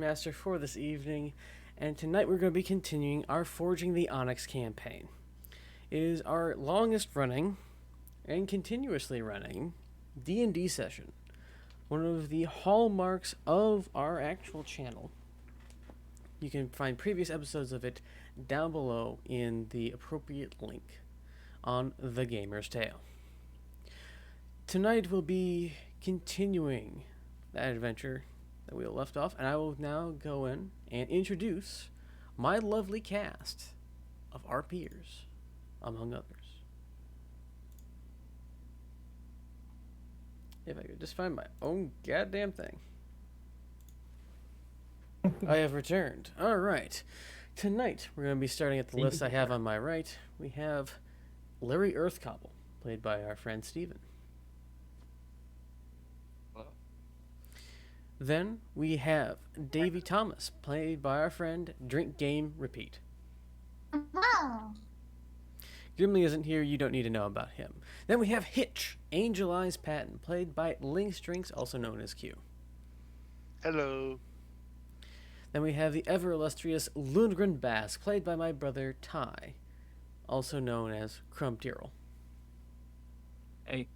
Master for this evening, and tonight we're going to be continuing our Forging the Onyx campaign. It is our longest running and continuously running D&D session, one of the hallmarks of our actual channel. You can find previous episodes of it down below in the appropriate link on The Gamer's Tale. Tonight we'll be continuing that adventure that we left off, and I will now go in and introduce my lovely cast of our peers, among others. If I could just find my own goddamn thing. I have returned. All right. Tonight, we're going to be starting at the list I have on my right. We have Larry Earthcobble, played by our friend Steven. Then we have Davy Thomas, played by our friend Drink Game Repeat. Gimli isn't here, you don't need to know about him. Then we have Hitch, Angel Eyes Patton, played by Lynx Drinks, also known as Q. Hello. Then we have the ever illustrious Lundgren Bass, played by my brother Ty, also known as Crumb Tyrrell. Hey.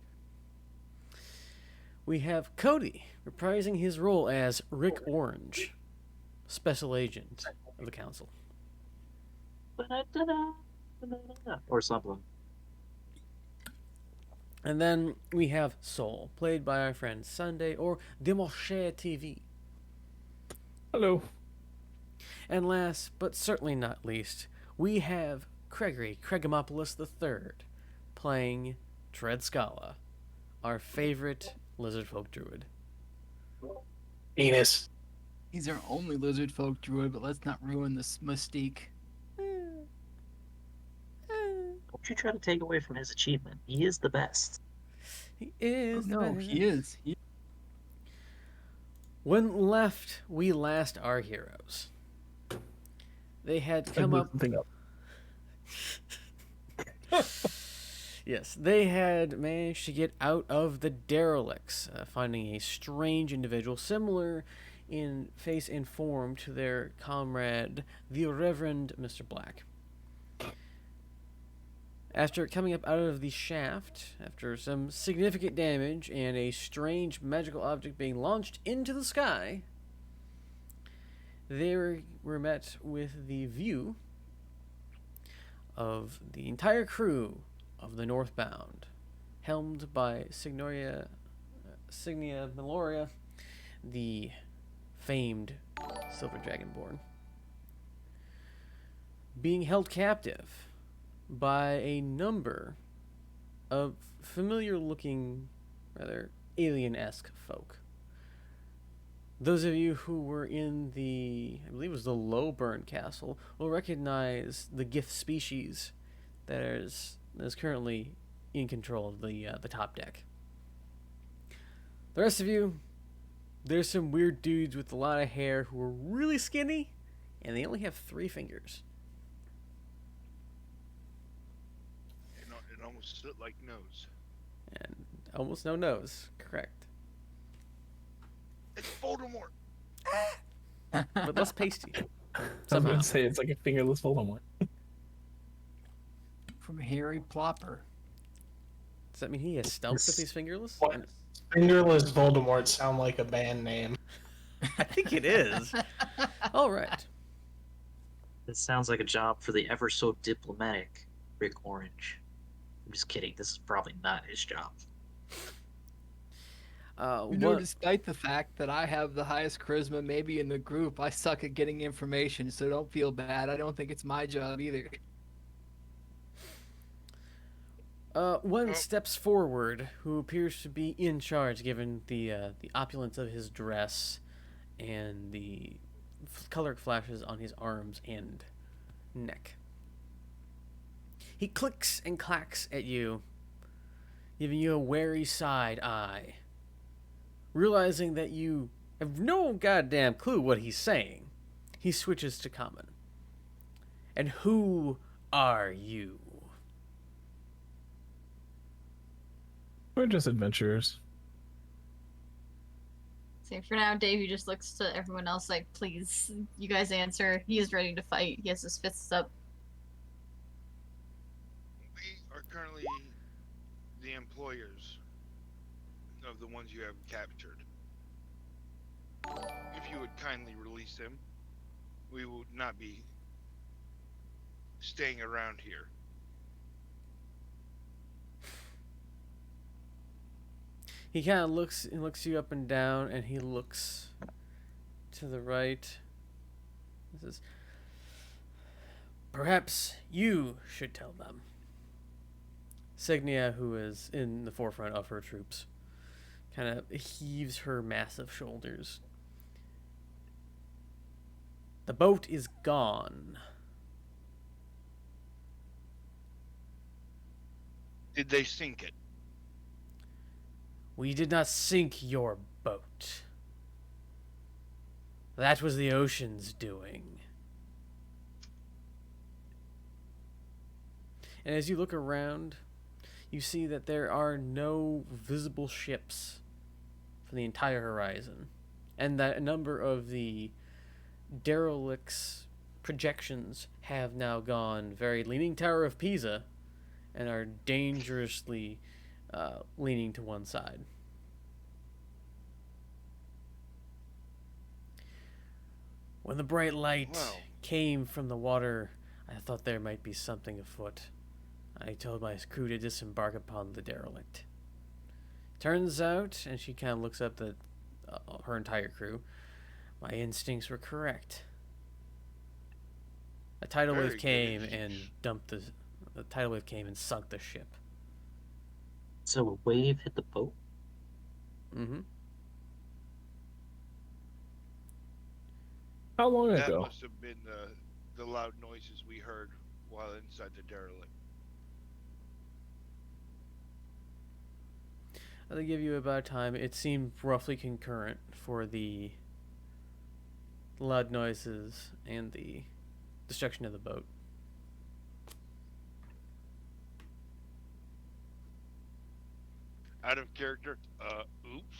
We have Cody, reprising his role as Rick Orange, Special Agent of the Council. Or something. And then we have Soul, played by our friend Sunday, or Demoche TV. Hello. And last, but certainly not least, we have Gregory Kregamopoulos III, playing Tread Scala, our favorite lizard folk druid. Penis. He's our only lizard folk druid, but let's not ruin this mystique. Don't you try to take away from his achievement. He is the best. He is. No, he is. When left we last our heroes, they had come up. Yes, they had managed to get out of the derelicts, finding a strange individual similar in face and form to their comrade, the Reverend Mr. Black. After coming up out of the shaft, after some significant damage and a strange magical object being launched into the sky, they were met with the view of the entire crew of the Northbound, helmed by Signia Meloria, the famed Silver Dragonborn, being held captive by a number of familiar-looking, rather alien-esque folk. Those of you who were in the, I believe it was the Lowburn Castle, will recognize the Gith species that is currently in control of the top deck. The rest of you, there's some weird dudes with a lot of hair who are really skinny, and they only have 3 fingers. It almost looked like nose. And almost no nose, correct. It's Voldemort. But less pasty. I was Somehow. going to say it's like a fingerless Voldemort. From Harry Plopper. Does that mean he has stumps if he's fingerless? What? Fingerless Voldemort sound like a band name. I think it is. All right. This sounds like a job for the ever so diplomatic Rick Orange. I'm just kidding. This is probably not his job. Despite the fact that I have the highest charisma maybe in the group, I suck at getting information, so don't feel bad. I don't think it's my job either. One steps forward, who appears to be in charge, given the opulence of his dress and the color flashes on his arms and neck. He clicks and clacks at you, giving you a wary side eye. Realizing that you have no goddamn clue what he's saying, he switches to common. And who are you? We're just adventurers. So for now, Davey just looks to everyone else like, please, you guys answer. He is ready to fight. He has his fists up. We are currently the employers of the ones you have captured. If you would kindly release them, we would not be staying around here. He kind of looks you up and down, and he looks to the right. He says, "Perhaps you should tell them." Segnia, who is in the forefront of her troops, kind of heaves her massive shoulders. The boat is gone. Did they sink it? We did not sink your boat. That was the ocean's doing. And as you look around, you see that there are no visible ships for the entire horizon, and that a number of the derelicts projections have now gone very Leaning Tower of Pisa and are dangerously leaning to one side. When the bright light Well. came from the water, I thought there might be something afoot. I told my crew to disembark upon the derelict. Turns out, and she kind of looks up at her entire crew, my instincts were correct. A tidal Very wave good. came and dumped the tidal wave came and sunk the ship. So a wave hit the boat? Mm-hmm. How long That ago? must have been the loud noises we heard while inside the derelict. They give you about time. It seemed roughly concurrent for the loud noises and the destruction of the boat. Out of character. Oops.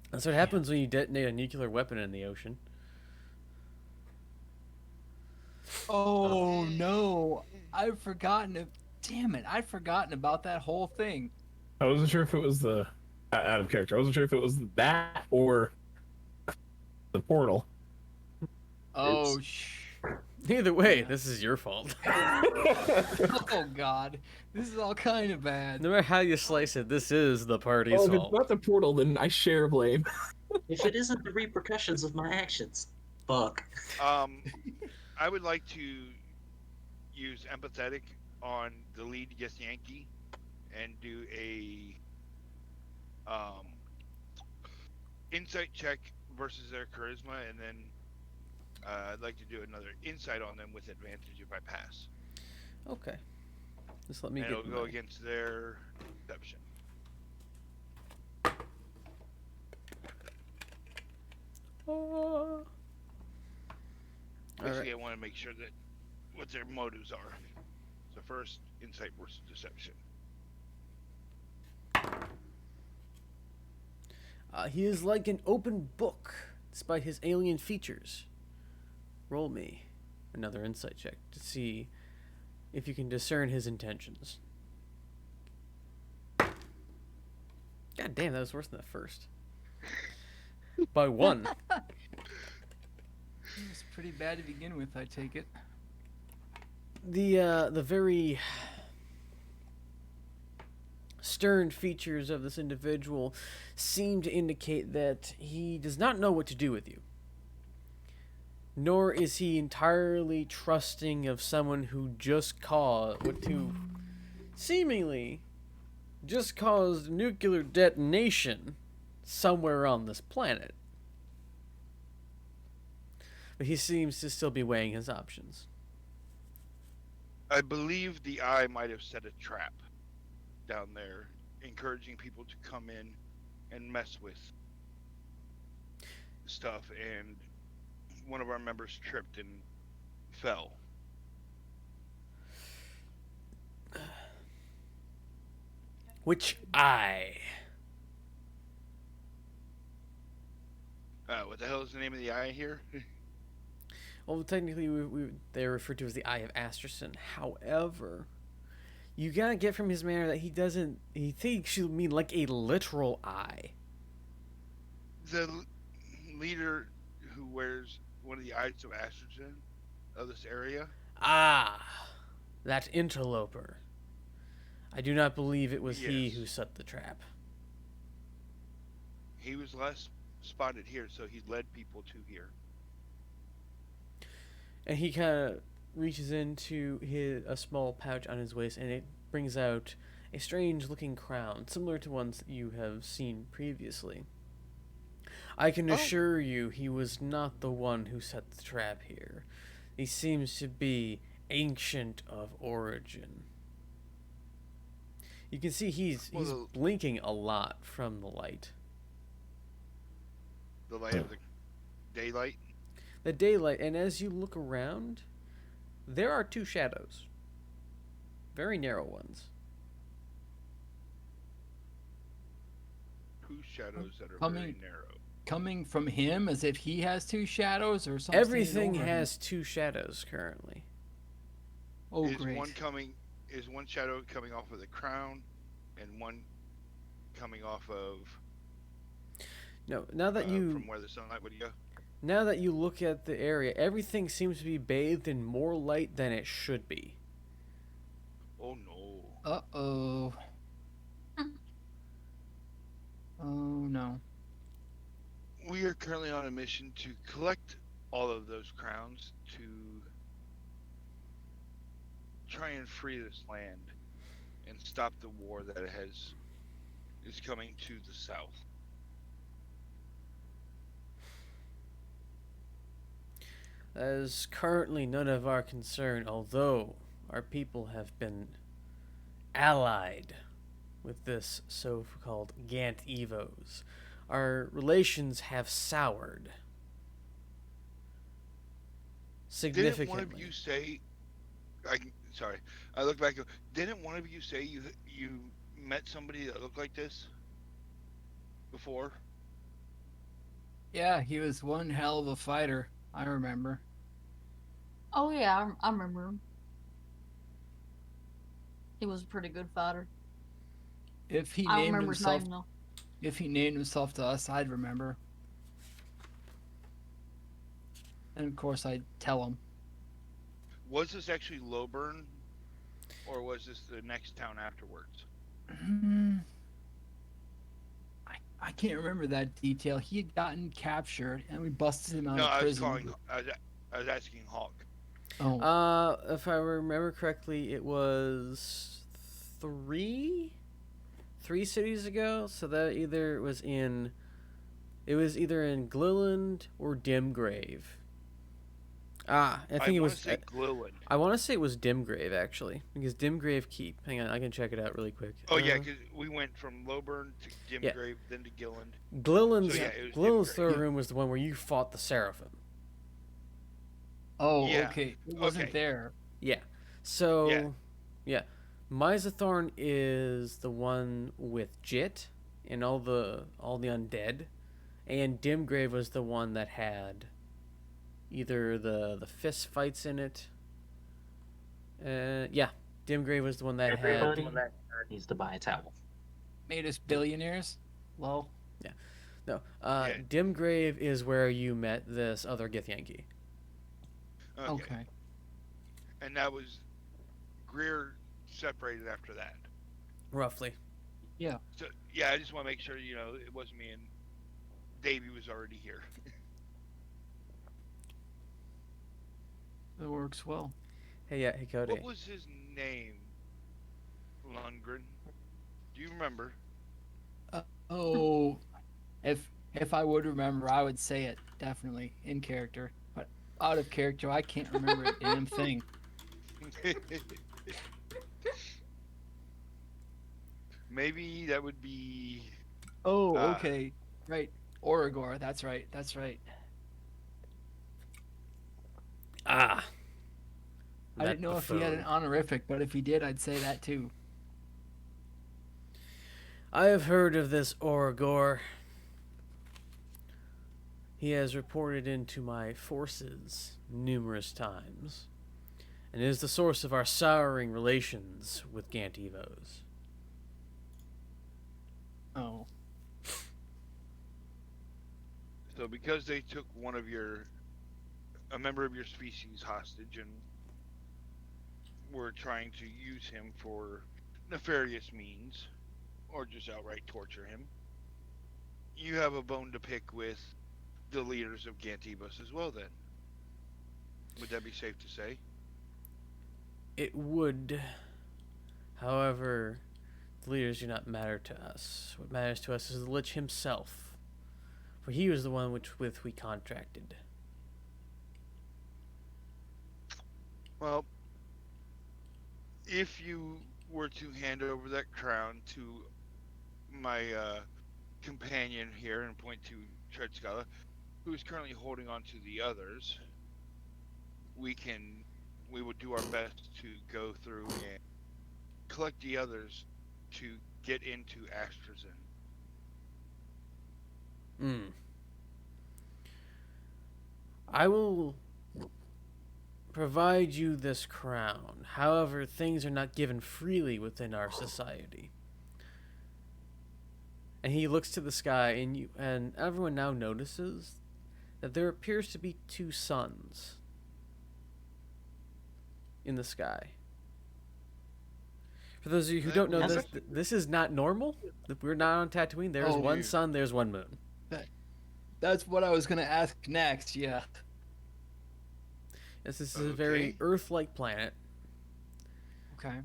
That's what happens when you detonate a nuclear weapon in the ocean. Oh no, I've forgotten it. Damn it, I'd forgotten about that whole thing. I wasn't sure if it was the out of character. I wasn't sure if it was that or the portal. Oh Either way, this is your fault. oh god, this is all kind of bad. No matter how you slice it, this is the party's Well, if it's fault. not the portal, then I share blame. If it isn't the repercussions of my actions, fuck. I would like to use empathetic on the lead Yes Yankee and do a insight check versus their charisma, and then I'd like to do another insight on them with advantage if I pass. Okay. Just let me And get it'll go against their deception. Basically, I want to make sure that what their motives are. So first, insight versus deception. He is like an open book, despite his alien features. Roll me another insight check to see if you can discern his intentions. God damn, that was worse than the first. By one. It was pretty bad to begin with, I take it. The very stern features of this individual seem to indicate that he does not know what to do with you. Nor is he entirely trusting of someone who seemingly just caused nuclear detonation somewhere on this planet. But he seems to still be weighing his options. I believe the eye might have set a trap down there, encouraging people to come in and mess with stuff, and one of our members tripped and fell. Which eye? What the hell is the name of the eye here? Well, technically, they're referred to as the Eye of Asterson. However, you gotta get from his manner that he thinks you mean like a literal eye. The leader who wears one of the eyes of estrogen of this area. Ah, that interloper. I do not believe it was he Yes. who set the trap. He was last spotted here, so he led people to here. And he kind of reaches into a small pouch on his waist, and it brings out a strange-looking crown, similar to ones that you have seen previously. I can assure you he was not the one who set the trap here. He seems to be ancient of origin. You can see he's blinking a lot from the light. The light of the daylight. The daylight, and as you look around, there are two shadows. Very narrow ones. Two shadows that are very narrow. Coming from him, as if he has two shadows or something. Everything has two shadows currently. Oh, is great. Is one shadow coming off of the crown, and one coming off of? No, now that from where the sunlight would go. Now that you look at the area, everything seems to be bathed in more light than it should be. Oh no. Uh-oh. Oh, no. We are currently on a mission to collect all of those crowns to try and free this land and stop the war that is coming to the south. That is currently none of our concern, although our people have been allied with this so-called Gant Evos. Our relations have soured significantly. Didn't one of you say? I look back. Didn't one of you say you met somebody that looked like this before? Yeah, he was one hell of a fighter. I remember. Oh yeah, I remember him. He was a pretty good fighter. If he I don't named remember his himself, name though. if he named himself to us, I'd remember. And of course, I'd tell him. Was this actually Lowburn, or was this the next town afterwards? I can't remember that detail. He had gotten captured, and we busted him out No, of I was prison. I was asking Hawk. Oh, If I remember correctly, it was three cities ago. So that either was in Glilland or Dimgrave. I think it was. Say Glilland. I want to say it was Dimgrave actually, because Dimgrave Keep. Hang on, I can check it out really quick. Oh yeah, because we went from Lowburn to Dimgrave, then to Gilland. Glilland's it was Glilland's Dimgrave. throne room was the one where you fought the Seraphim. Yeah. Okay. It wasn't Okay. there. Yeah. So, yeah. Myzathorn is the one with Jit and all the undead, and Dimgrave was the one that had either the fist fights in it. Yeah, Dimgrave was the one that Everybody had. needs to buy a towel. Made us billionaires. Lol. No, Dimgrave is where you met this other Githyanki. Okay. And that was Greer separated after that. Roughly. So yeah, I just want to make sure it wasn't me and Davey was already here. That works well. Hey Cody. What was his name? Lundgren. Do you remember? Oh, if I would remember, I would say it definitely in character. But out of character, I can't remember a damn thing. Maybe that would be. Oh, okay, right. Origor. That's right. That's right. Ah. I didn't know if he had an honorific, but if he did, I'd say that too. I have heard of this Origor. He has reported into my forces numerous times, and is the source of our souring relations with Gantivos. Oh. So because they took a member of your species hostage and were trying to use him for nefarious means, or just outright torture him, you have a bone to pick with the leaders of Gantibus as well, then. Would that be safe to say? It would. However, the leaders do not matter to us. What matters to us is the Lich himself, for he was the one with we contracted. Well, if you were to hand over that crown to my companion here and point to Treadskala, who is currently holding on to the others, we would do our best to go through and collect the others to get into Astrazen. I will provide you this crown. However, things are not given freely within our society. And he looks to the sky, and everyone now notices that there appears to be two suns in the sky. For those of you who don't know this, this is not normal. We're not on Tatooine. There's one sun, there's one moon. That's what I was gonna ask next. Yeah. Yes, this is a very Earth-like planet. Okay.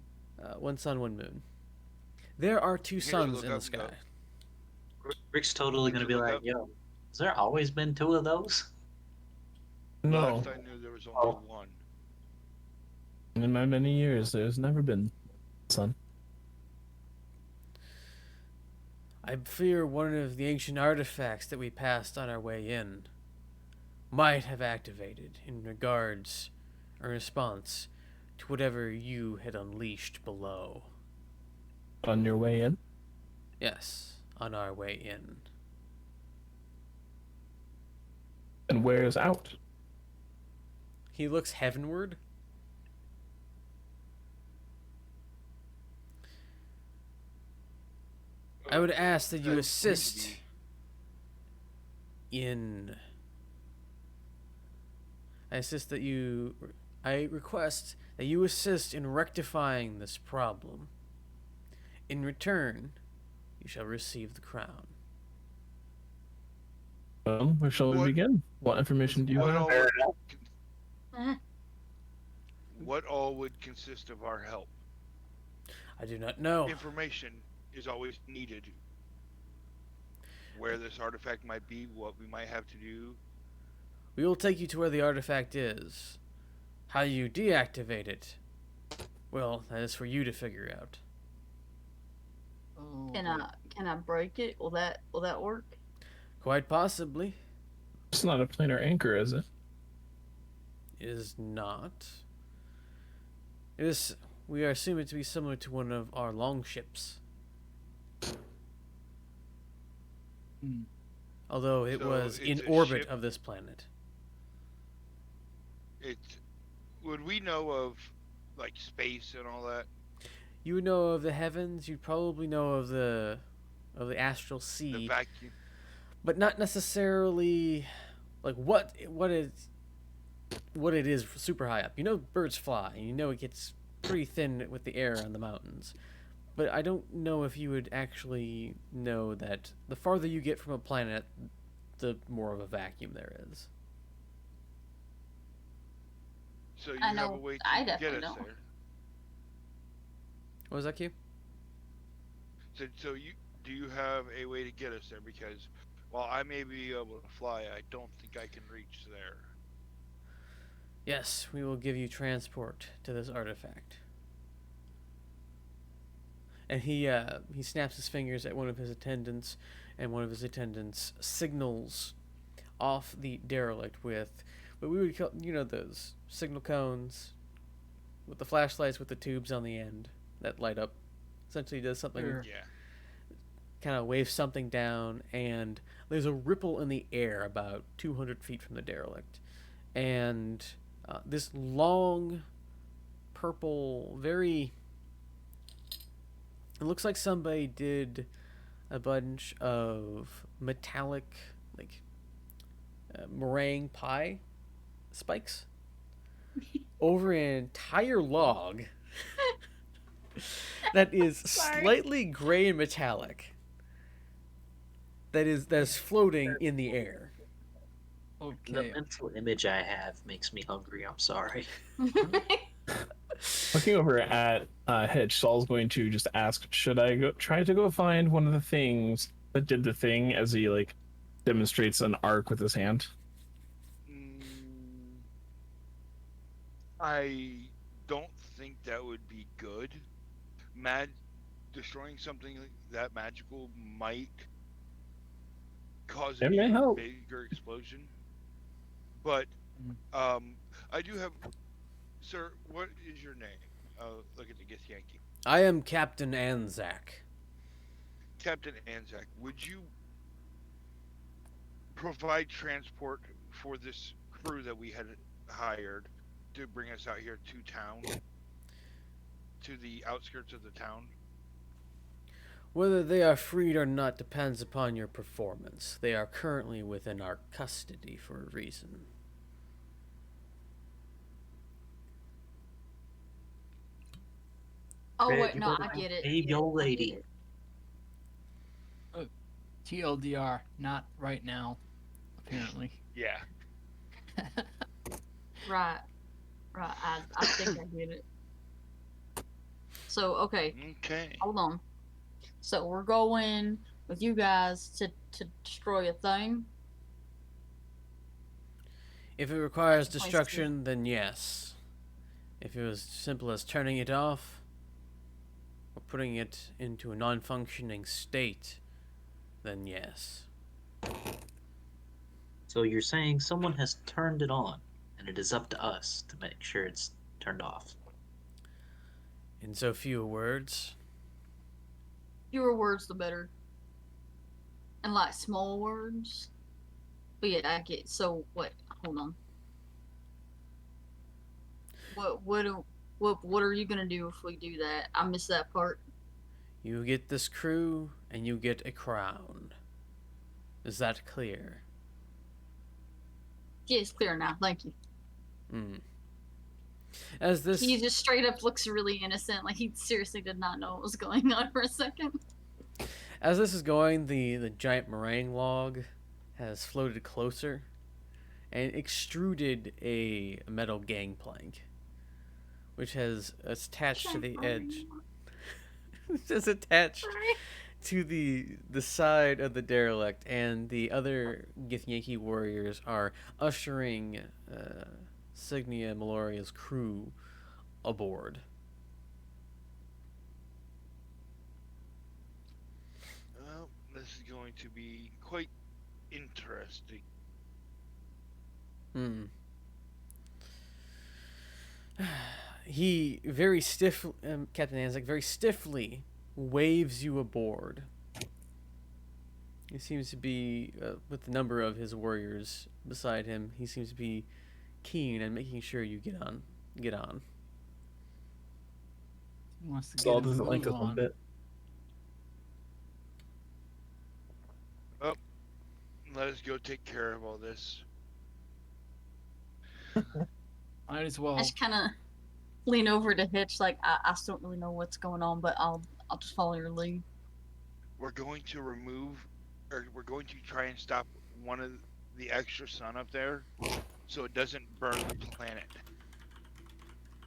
One sun, one moon. There are two suns in the sky. Rick's totally gonna be like, "Yo, has there always been two of those?" No. Last I knew, there was only one. In my many years, there's never been sun. I fear one of the ancient artifacts that we passed on our way in might have activated in response to whatever you had unleashed below. On your way in? Yes, on our way in. And where's out? He looks heavenward. I would ask that you assist in... I request that you assist in rectifying this problem. In return, you shall receive the crown. Well, where shall we begin? What information do you have? What all would consist of our help? I do not know. Information is always needed. Where this artifact might be, what we might have to do. We will take you to where the artifact is. How you deactivate it, well, that is for you to figure out. Oh. Can I break it? Will that work? Quite possibly. It's not a planar anchor, is it? It is not. It is. We are assuming to be similar to one of our longships. Although it was in orbit of this planet. Would we know of, like, space and all that? You would know of the heavens. You'd probably know of the astral sea. The vacuum. But not necessarily, like what it is super high up. You know birds fly, and you know it gets pretty thin with the air on the mountains. But I don't know if you would actually know that the farther you get from a planet, the more of a vacuum there is. So you I have know. a way to I get definitely us know. there. What was that, Q? So do you have a way to get us there? Because while I may be able to fly, I don't think I can reach there. Yes, we will give you transport to this artifact. And he snaps his fingers at one of his attendants, and one of his attendants signals off the derelict with what we would call, those signal cones with the flashlights with the tubes on the end that light up. Essentially does something Sure. Yeah. kind of waves something down, and there's a ripple in the air about 200 feet from the derelict. And this long, purple, very. It looks like somebody did a bunch of metallic, like, meringue pie spikes over an entire log that is Sorry. slightly gray and metallic. That is floating in the air. The Okay. mental image I have makes me hungry. I'm sorry. Looking over at Hitch, Saul's going to just ask, "Should I go try to go find one of the things that did the thing?" As he like demonstrates an arc with his hand. I don't think that would be good. Destroying something that magical might cause It an may even help. bigger explosion. But I do have, sir. What is your name? Look at the Gith Yankee. I am Captain Anzac. Captain Anzac, would you provide transport for this crew that we had hired to bring us out here to town, to the outskirts of the town? Whether they are freed or not depends upon your performance. They are currently within our custody for a reason. Oh Red, wait, you no, better I get it. behave your I get lady. it. TLDR, not right now, apparently. Yeah. Right. Right. I think I get it. So okay, Okay. hold on. So we're going with you guys to destroy a thing. If it requires Nice to- destruction, then yes. If it was simple as turning it off or putting it into a non-functioning state, then yes. So you're saying someone has turned it on, and it is up to us to make sure it's turned off. In so few words, Fewer words, the better. And like small words. But yeah, I get. So what? Hold on. What are you gonna do if we do that? I missed that part. you get this crew and you get a crown. Is that clear? Yeah, it's clear now. Thank you. As this He just straight up looks really innocent, like he seriously did not know what was going on for a second. As this is going, the giant meringue log has floated closer and extruded a metal gangplank, which has attached to the edge. It's just attached to the side of the derelict, and the other Githyanki warriors are ushering Signia Meloria's crew aboard. Well, this is going to be quite interesting. He very stiff, Captain Anzac very stiffly waves you aboard. He seems to be, with the number of his warriors beside him, he seems to be keen and making sure you get on. He wants to get Saul his doesn't like move us one on. bit. Let us go take care of all this. Might as well. I just kind of lean over to Hitch, like I still don't really know what's going on, but I'll just follow your lead. We're going to we're going to try and stop one of the extra sun up there, so it doesn't burn the planet.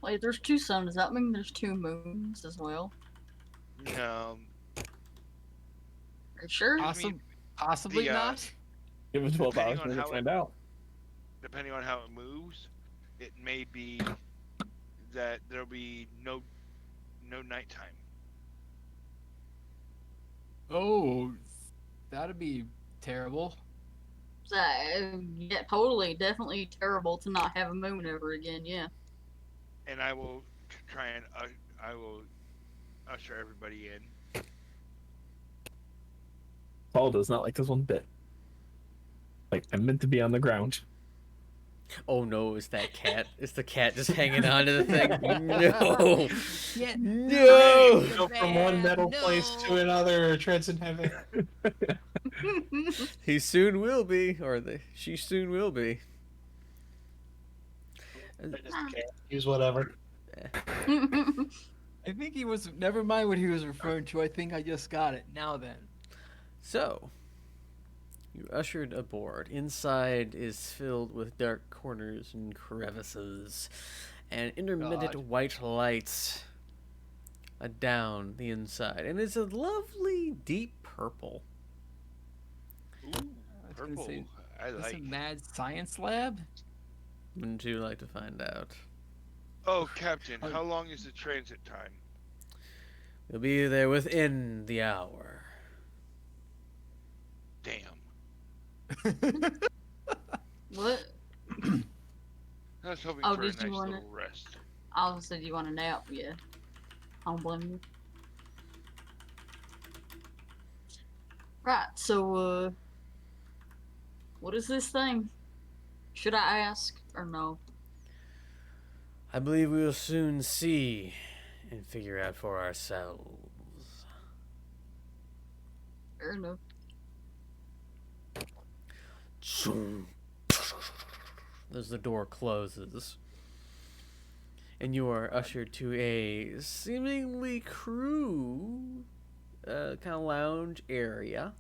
Wait, there's two suns. Does that mean there's two moons as well? No, Are you sure? Possibly the, not. Give us 12 Depending hours on to how find out. depending on how it moves, it may be that there'll be no nighttime. Oh, that'd be terrible. Yeah, totally, definitely terrible to not have a moon ever again. Yeah. And I will try and I will usher everybody in. Paul does not like this one bit. Like, I'm meant to be on the ground. Oh no, it's that cat. It's the cat just hanging on to the thing. No. Yeah. No. Go from one metal place to another, treads in heaven. He soon will be, or she soon will be. I just can't use whatever. I think he was. Never mind what he was referring to. I think I just got it. Now then. So, you ushered aboard. Inside is filled with dark corners and crevices, and intermittent God. white lights down the inside. And it's a lovely deep purple. Ooh, I was gonna purple. say, I Is this a like. mad science lab? Wouldn't you like to find out? Oh, Captain, how long is the transit time? You'll be there within the hour. Damn. What? I was hoping Oh, for a did you nice wanna- little rest. I also said you want a nap, yeah. I don't blame you. Right, so, what is this thing? Should I ask, or no? I believe we will soon see and figure out for ourselves. Fair enough. As the door closes, and you are ushered to a seemingly crew kind of lounge area.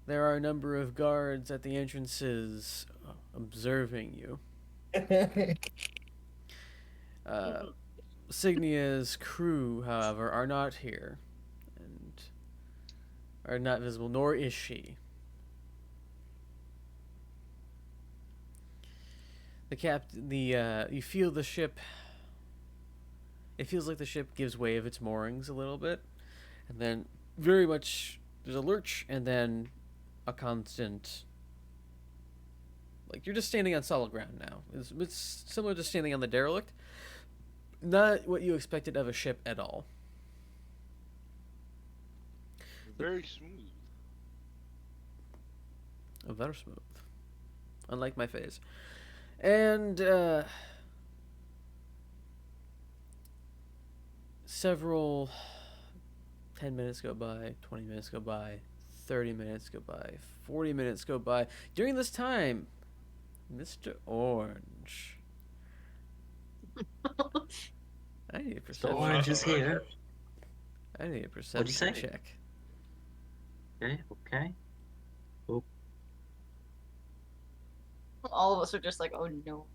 There are a number of guards at the entrances observing you. Signia's crew, however, are not here and are not visible, nor is she. You feel the ship. It feels like the ship gives way of its moorings a little bit, and then very much there's a lurch, and then a constant. Like you're just standing on solid ground now. It's similar to standing on the derelict. Not what you expected of a ship at all. Very smooth. Very smooth. Unlike my face. And several 10 minutes go by, 20 minutes go by, 30 minutes go by, 40 minutes go by. During this time, Mr. Orange. I need a perception Orange is check. here. I need a perception say? check. Okay. All of us are just like, oh no.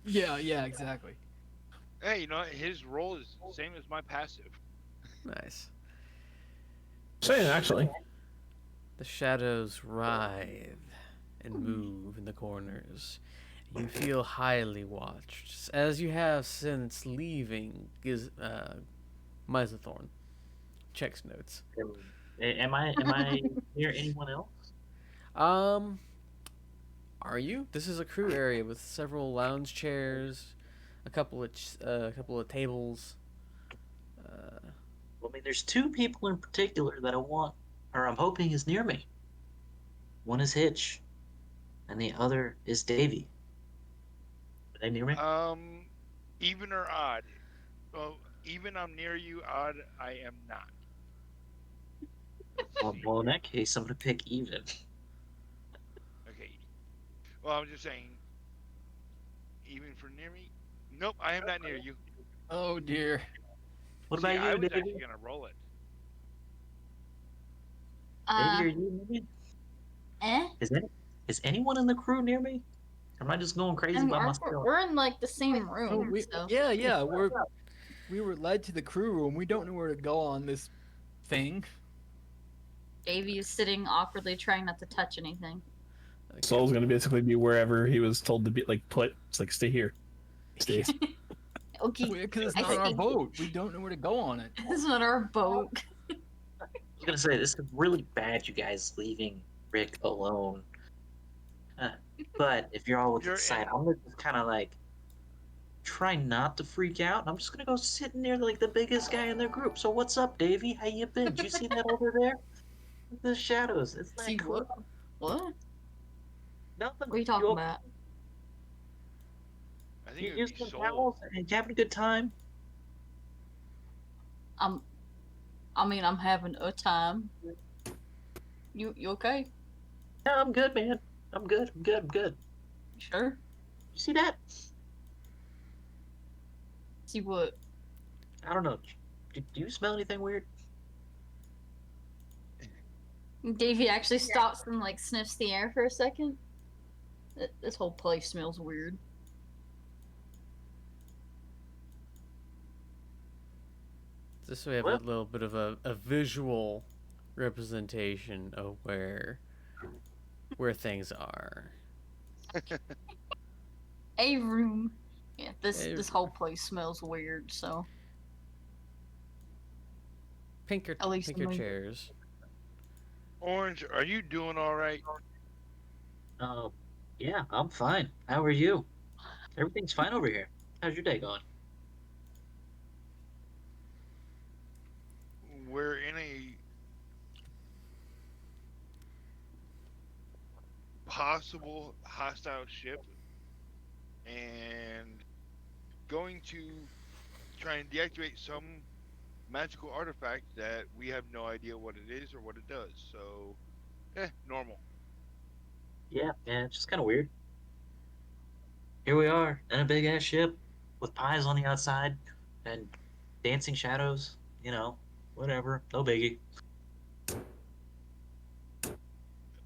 Yeah, exactly. Hey, you know what? His role is the same as my passive. Nice. Saying actually. The shadows writhe and move in the corners. You feel highly watched, as you have since leaving Mizathorn. Checks notes. Am I near anyone else? Are you? This is a crew area with several lounge chairs, a couple of tables. Well, I mean, there's two people in particular that I want, or I'm hoping is near me. One is Hitch, and the other is Davy. Are they near me? Even or odd? Well, even I'm near you, odd I am not. Well, in that case, I'm gonna pick even. Okay. Well, I'm just saying, even for near me? Nope, I am not near you. Oh dear. What See, about I you, was Davy? actually gonna roll it. Davy, are you near me? Eh? Is anyone in the crew near me? Or am I just going crazy by myself? We're in like the same room. Oh, so. yeah. We were led to the crew room. We don't know where to go on this thing. Davey is sitting awkwardly, trying not to touch anything. Okay. Soul's gonna basically be wherever he was told to be, like put. It's like stay here. Stay. Okay, Because it's I not our see. boat. We don't know where to go on it. this is not our boat. I was gonna say this is really bad. You guys leaving Rick alone. But if you're all with You're the side, in. I'm gonna just kind of like try not to freak out. And I'm just gonna go sit near like the biggest guy in their group. So what's up, Davey? How you been? Did you see that over there? The shadows. Isn't that See cool? what? What? Nothing. What are you talking You, about? I think you it would be using them soul. towels and you having a good time? I'm. I mean, I'm having a time. You okay? Yeah, I'm good, man. I'm good. I'm good. I'm good. You sure? You see that? See what? I don't know. Do you smell anything weird? Davey actually stops and like sniffs the air for a second. This whole place smells weird. Just so we have a Well, little bit of a visual representation of where things are. A room. Yeah, this A this whole place smells weird. So Pinker at least to me. chairs. Orange, are you doing all right? uh, yeah, I'm fine. How are you? Everything's fine over here. How's your day going? We're in a possible hostile ship and going to try and deactivate some magical artifact that we have no idea what it is or what it does. So, normal. Yeah, it's just kind of weird. Here we are in a big ass ship with pies on the outside and dancing shadows. You know, whatever. No biggie.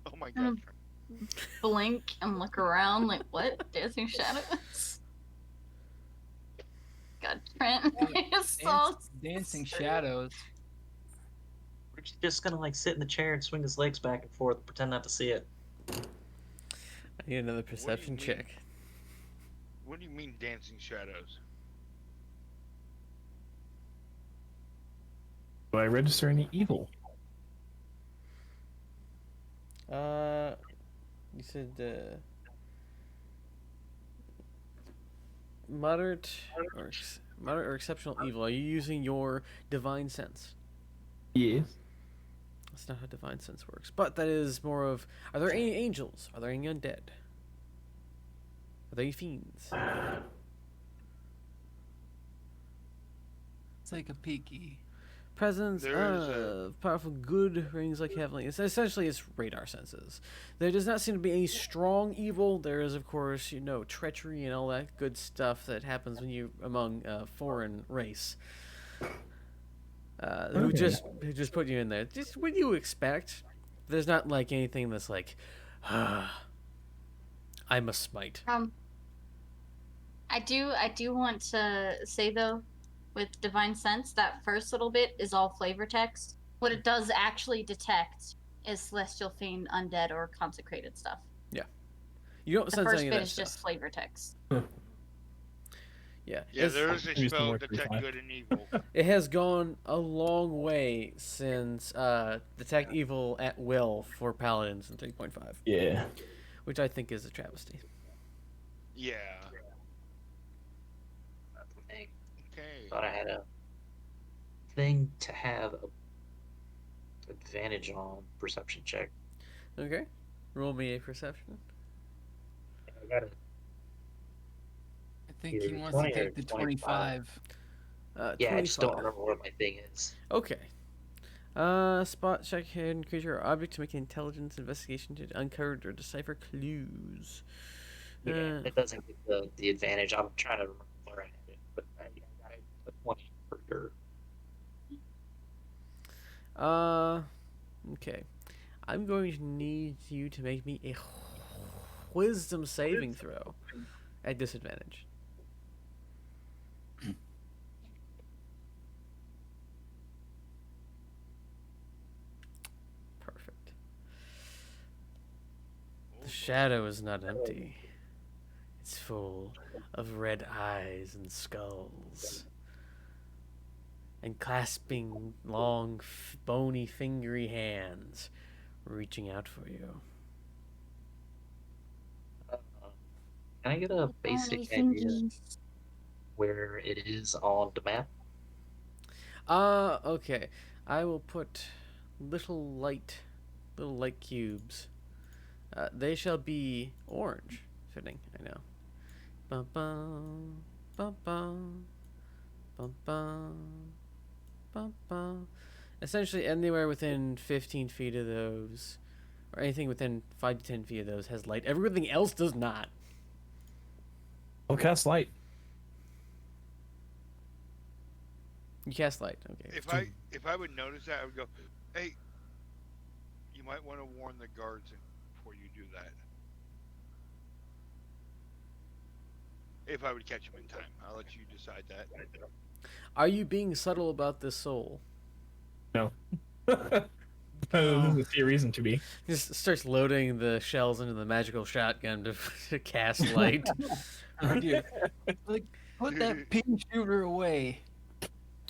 Oh my god. Mm. Blink and look around like what? Dancing shadows. God, Trent is so Dancing shadows. We're just gonna like sit in the chair and swing his legs back and forth, and pretend not to see it. I need another What do you perception mean? check. What do you mean dancing shadows? Do I register any evil? You said moderate moderate or exceptional evil. Are you using your divine sense? Yes. That's not how divine sense works. But that is more of. Are there any angels? Are there any undead? Are there any fiends? It's like a peaky. Presence There is of powerful good rings like heavenly. It's essentially it's radar senses. There does not seem to be any strong evil. There is, of course, treachery and all that good stuff that happens when you among foreign race. Who Okay. just put you in there? Just what you expect. There's not like anything that's like, I must smite. I do want to say though, with divine sense, that first little bit is all flavor text. What it does actually detect is celestial fiend, undead, or consecrated stuff. You don't The sense first any of bit that is stuff. just flavor text. Yeah, Yeah, there is a Maybe spell somewhere detect 35. good and evil. it has gone a long way since detect evil at will for paladins in 3.5, Yeah. which I think is a travesty. Yeah. I Okay. thought I had a thing to have a advantage on perception check. Okay, roll me a perception. I got a I think either he wants to 20 or take the 25. 25. Yeah, I just don't 25. remember what my thing is. Okay. Spot check hidden creature or object to make an intelligence investigation to uncover or decipher clues. Yeah, it doesn't get the advantage. I'm trying to remember where I had it, but I got a 20 for sure. Okay. I'm going to need you to make me a wisdom saving throw at disadvantage. Perfect. The shadow is not empty. It's full of red eyes and skulls. And clasping long, bony, fingery hands reaching out for you. Uh, can I get a basic idea where it is on the map? Okay. I will put little light little light cubes. They shall be orange. Fitting, I know. Bum bum bum bum bum bum bum bum. Essentially, anywhere within 15 feet of those, or anything within 5 to 10 feet of those, has light. Everything else does not. I'll cast light. You cast light. Okay. If I would notice that, I would go, hey, you might want to warn the guards before you do that. If I would catch them in time, I'll let you decide that. Are you being subtle about this soul? No. This doesn't see a reason to be. Just starts loading the shells into the magical shotgun to cast light. Oh, dude. Like, put that pin shooter away.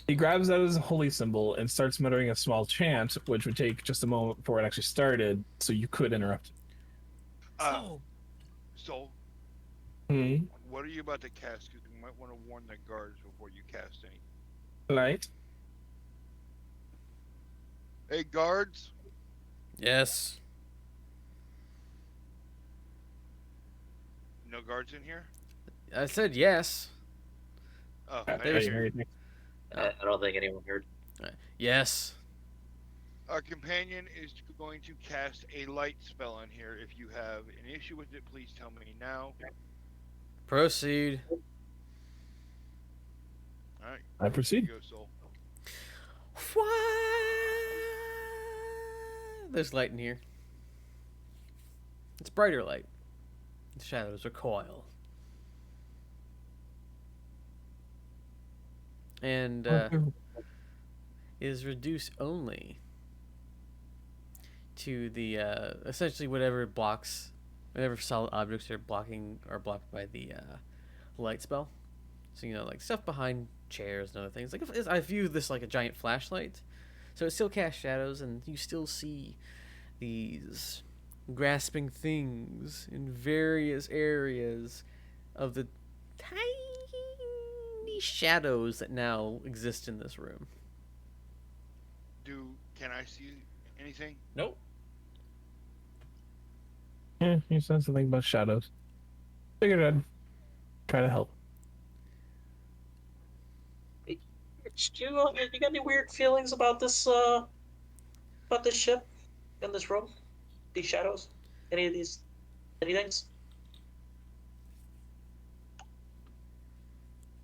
He grabs out his holy symbol and starts muttering a small chant, which would take just a moment before it actually started, so you could interrupt. So, Hmm. what are you about to cast? Because you might want to warn the guards before you cast any. Light. Hey, guards. Yes. No guards in here? I said yes. Oh, I I there's didn't hear you. I don't think anyone heard. Yes. Our companion is going to cast a light spell on here. If you have an issue with it, please tell me now. Proceed. All right. I proceed. Here you go, Soul. There's light in here. It's brighter light. The shadows recoil. And is reduced only to the essentially whatever solid objects are blocked by the light spell. So like stuff behind chairs and other things. Like I view this like a giant flashlight, so it still casts shadows, and you still see these grasping things in various areas of the tiny shadows that now exist in this room. Can I see anything? Nope. Yeah, you said something about shadows. Figured I'd try to help. You got any weird feelings about this ship in this room? These shadows? Any of these anythings?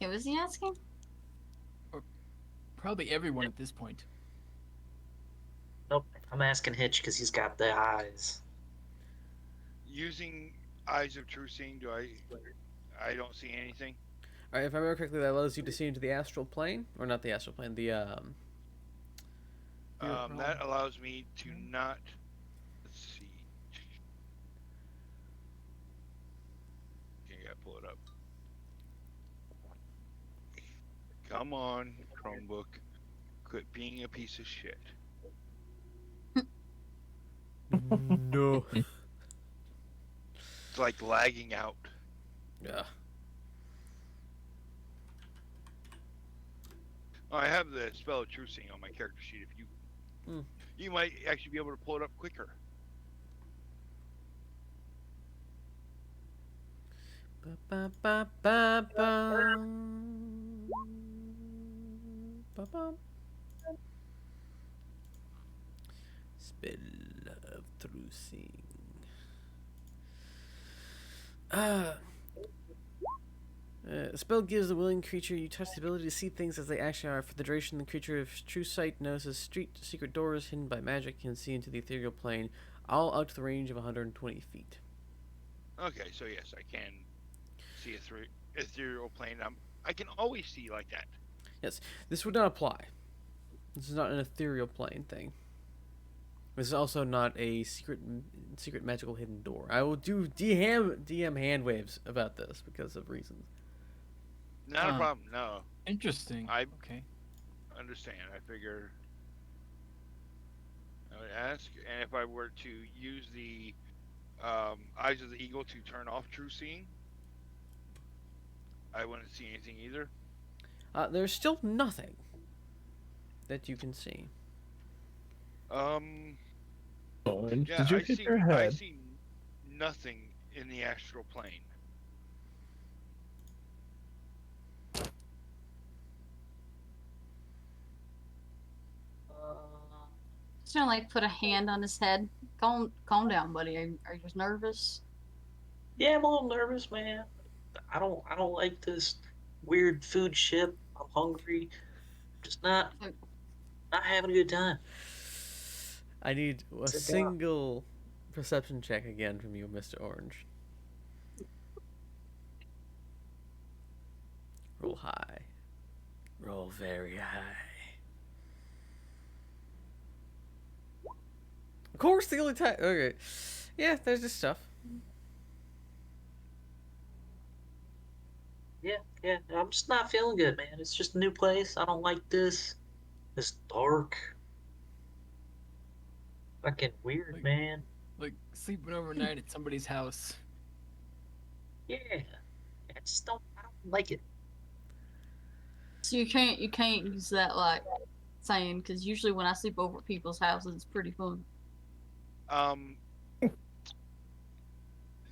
Who was he asking? Probably everyone at this point. Nope. I'm asking Hitch because he's got the eyes. Using Eyes of True Seeing, I don't see anything. All right, if I remember correctly, that allows you to see into the astral plane, or not the astral plane, the That allows me to not. Let's see. Okay, I gotta pull it up. Come on, Chromebook. Quit being a piece of shit. no. It's like lagging out. Yeah. Oh, I have the spell of True Seeing on my character sheet. If you might actually be able to pull it up quicker. Ba, ba, ba, ba, ba, ba. Spell of True Seeing. Spell gives the willing creature you touch the ability to see things as they actually are. For the duration, the creature of true sight knows secret doors hidden by magic can see into the ethereal plane, all out to the range of 120 feet. Okay, so yes, I can see a ethereal plane. I can always see like that. Yes, this would not apply. This is not an ethereal plane thing. This is also not a secret magical hidden door. I will do DM hand waves about this because of reasons. Not a problem. No, Interesting. Okay. understand. I figure I would ask, and if I were to use the Eyes of the Eagle to turn off True Seeing, I wouldn't see anything either. There's still nothing that you can see. Well, Orange, Yeah, did you hit your I head? see nothing in the astral plane. Just gonna like put a hand on his head. Calm down, buddy. Are you nervous? Yeah, I'm a little nervous, man. I don't like this weird food ship. I'm hungry. Just not having a good time. I need a Sit down. single perception check again from you, Mr. Orange. Roll high. Roll very high. Of course, the only time. Okay. Yeah, there's just stuff. Yeah, I'm just not feeling good, man. It's just a new place. I don't like this. It's dark. Fucking weird, Like- man. Like sleeping overnight at somebody's house. Yeah. I don't like it. So you can't use that like saying because usually when I sleep over at people's houses, it's pretty fun.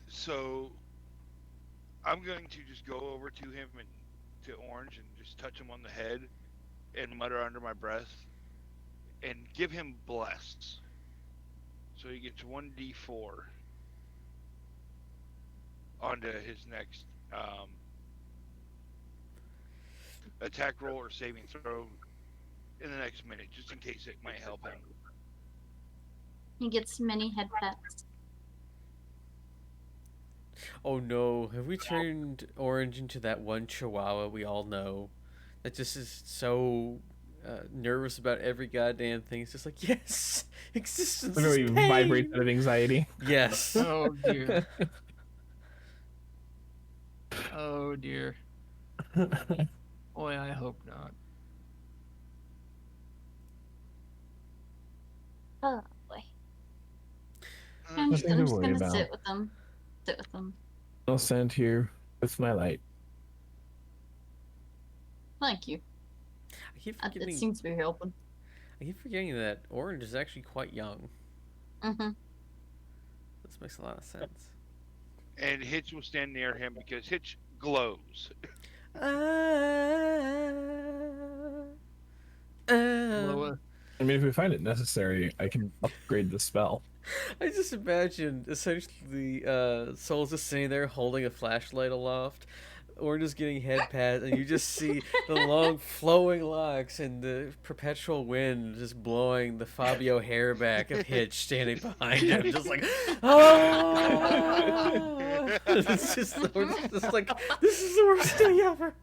So I'm going to just go over to him and to Orange and just touch him on the head and mutter under my breath and give him bless. So he gets 1d4 onto his next attack roll or saving throw in the next minute, just in case it might help him. He gets many head pats. Oh no, have we turned Orange into that one chihuahua we all know that just is so nervous about every goddamn thing? It's just like, yes, existence Look how is he pain. vibrates out of anxiety. Yes. Oh dear. Oh dear. Boy, I hope not. Oh boy. Uh, I'm Nothing to just worry gonna about. sit with them. Sit with them. I'll stand here with my light. Thank you. I keep It forgetting. seems to be helping. I keep forgetting that Orange is actually quite young. Mm-hmm. This makes a lot of sense. and Hitch will stand near him because Hitch glows. Loa. I mean, if we find it necessary, I can upgrade the spell. I just imagined essentially Soul's just sitting there holding a flashlight aloft. Orange is getting head pats, and you just see the long flowing locks and the perpetual wind just blowing the Fabio hair back of Hitch standing behind him, just like, oh! It's just like, this is the worst day ever.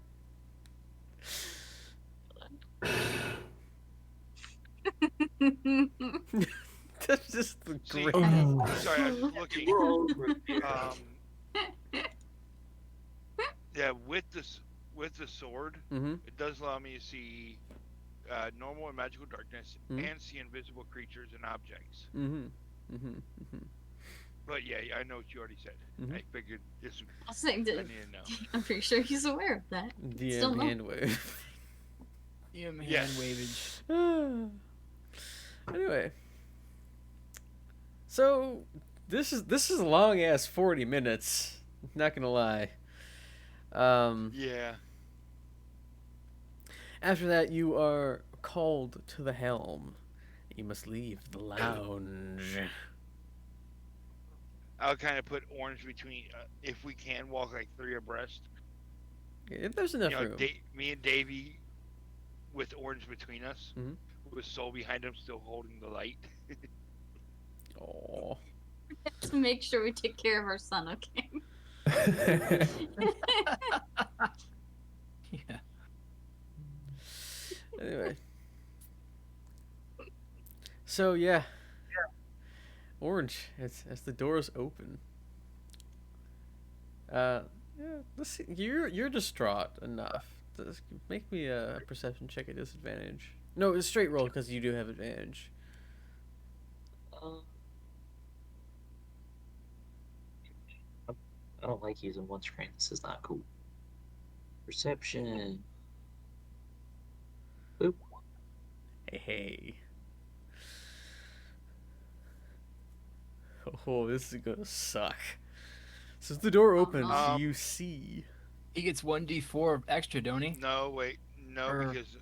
That's just the See, great. sorry, I was just looking. Yeah, with the sword, Mm-hmm. it does allow me to see normal and magical darkness Mhm. and see invisible creatures and objects. Mm-hmm. Mm-hmm. Mm-hmm. But yeah, I know what you already said. Mhm. I figured this. I was saying, I need to know. I'm pretty sure he's aware of that. Still DM no. hand wave. Yeah, hand Yes. wavage. Anyway, so this is a long ass 40 minutes. Not gonna lie. Yeah. After that, you are called to the helm. You must leave the lounge. I'll kind of put Orange between, if we can, walk like 3 abreast. If there's enough You know, room. me and Davey with Orange between us, Mhm. with Soul behind him still holding the light. Aw. To make sure we take care of our son, okay? Yeah. Anyway. So yeah. Orange, as the doors open. Yeah, let's see. You're distraught enough. Just make me a perception check at disadvantage. No, it's straight roll because you do have advantage. I don't like using one screen. This is not cool. Perception. Boop. Hey, hey. Oh, this is gonna suck. So as the door opens, no. you see. He gets 1d4 extra, don't he? No, wait, no, Or- because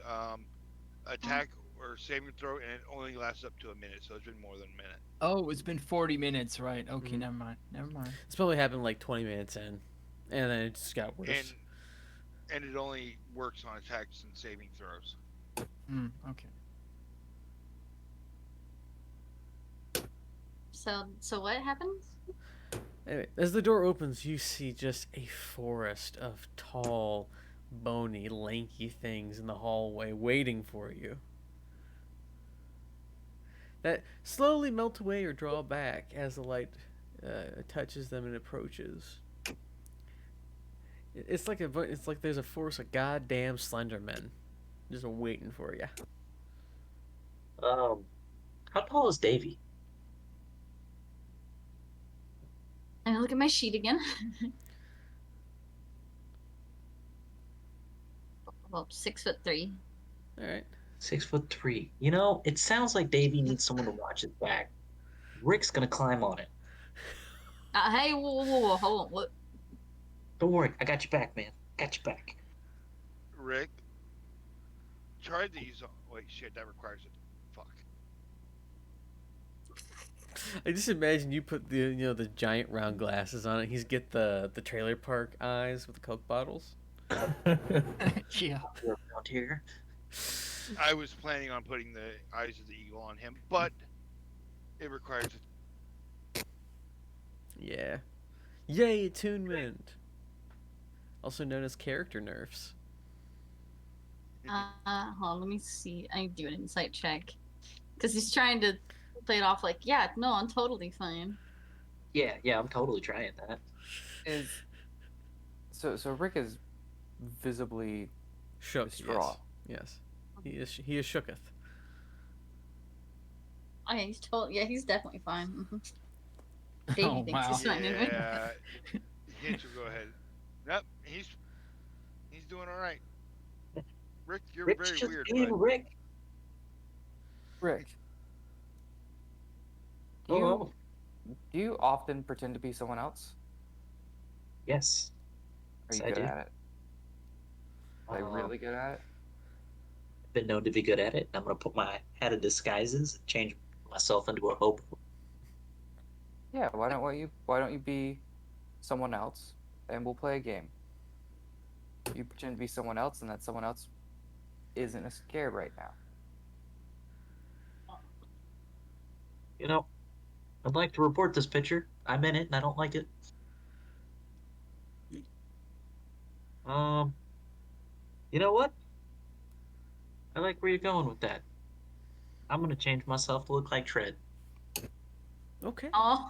attack or saving throw, and it only lasts up to a minute, so it's been more than a minute. Oh, it's been 40 minutes, right? Okay, Mhm. never mind. Never mind. This probably happened like 20 minutes in, and then it just got worse. And it only works on attacks and saving throws. Okay. So what happens? Anyway, as the door opens, you see just a forest of tall, bony, lanky things in the hallway waiting for you. That slowly melt away or draw back as the light touches them and approaches. It's like there's a force of goddamn Slendermen just waiting for you. How tall is Davy? I'm gonna look at my sheet again. Well, 6'3". All right. 6'3". You know, it sounds like Davy needs someone to watch his back. Rick's gonna climb on it. Hey, whoa, hold on. What? Don't worry, I got your back, man. Got your back. Rick, try these. Wait, shit, that requires it. Fuck. I just imagine you put the giant round glasses on it. He's get the trailer park eyes with the Coke bottles. Yeah. We're around here. I was planning on putting the eyes of the eagle on him, but it requires it. Yeah. Yay, attunement. Also known as character nerfs. Hold on, let me see. I do an insight check. Because he's trying to play it off like, yeah, no, I'm totally fine. Yeah, I'm totally trying that. Is so Rick is visibly Shook. distraught. Yes. He is shooketh. Oh, yeah, he's definitely fine. Mhm. Davey Oh, thinks wow. he's fine anyway. Yeah, Hitch will go ahead. Nope, he's doing all right. Rick, you're Rick's very just weird. being Bud. Rick. Rick, Oh, do you often pretend to be someone else? yes. Are you Yes, I good do. at it? Like Um, really good at it? Been known to be good at it. I'm gonna put my hat of disguises, change myself into a hobo. Yeah. Why don't you be someone else, and we'll play a game. You pretend to be someone else, and that someone else isn't scared right now. You know, I'd like to report this picture. I'm in it and I don't like it. You know what? I like where you're going with that. I'm gonna change myself to look like Tread. Okay. Oh.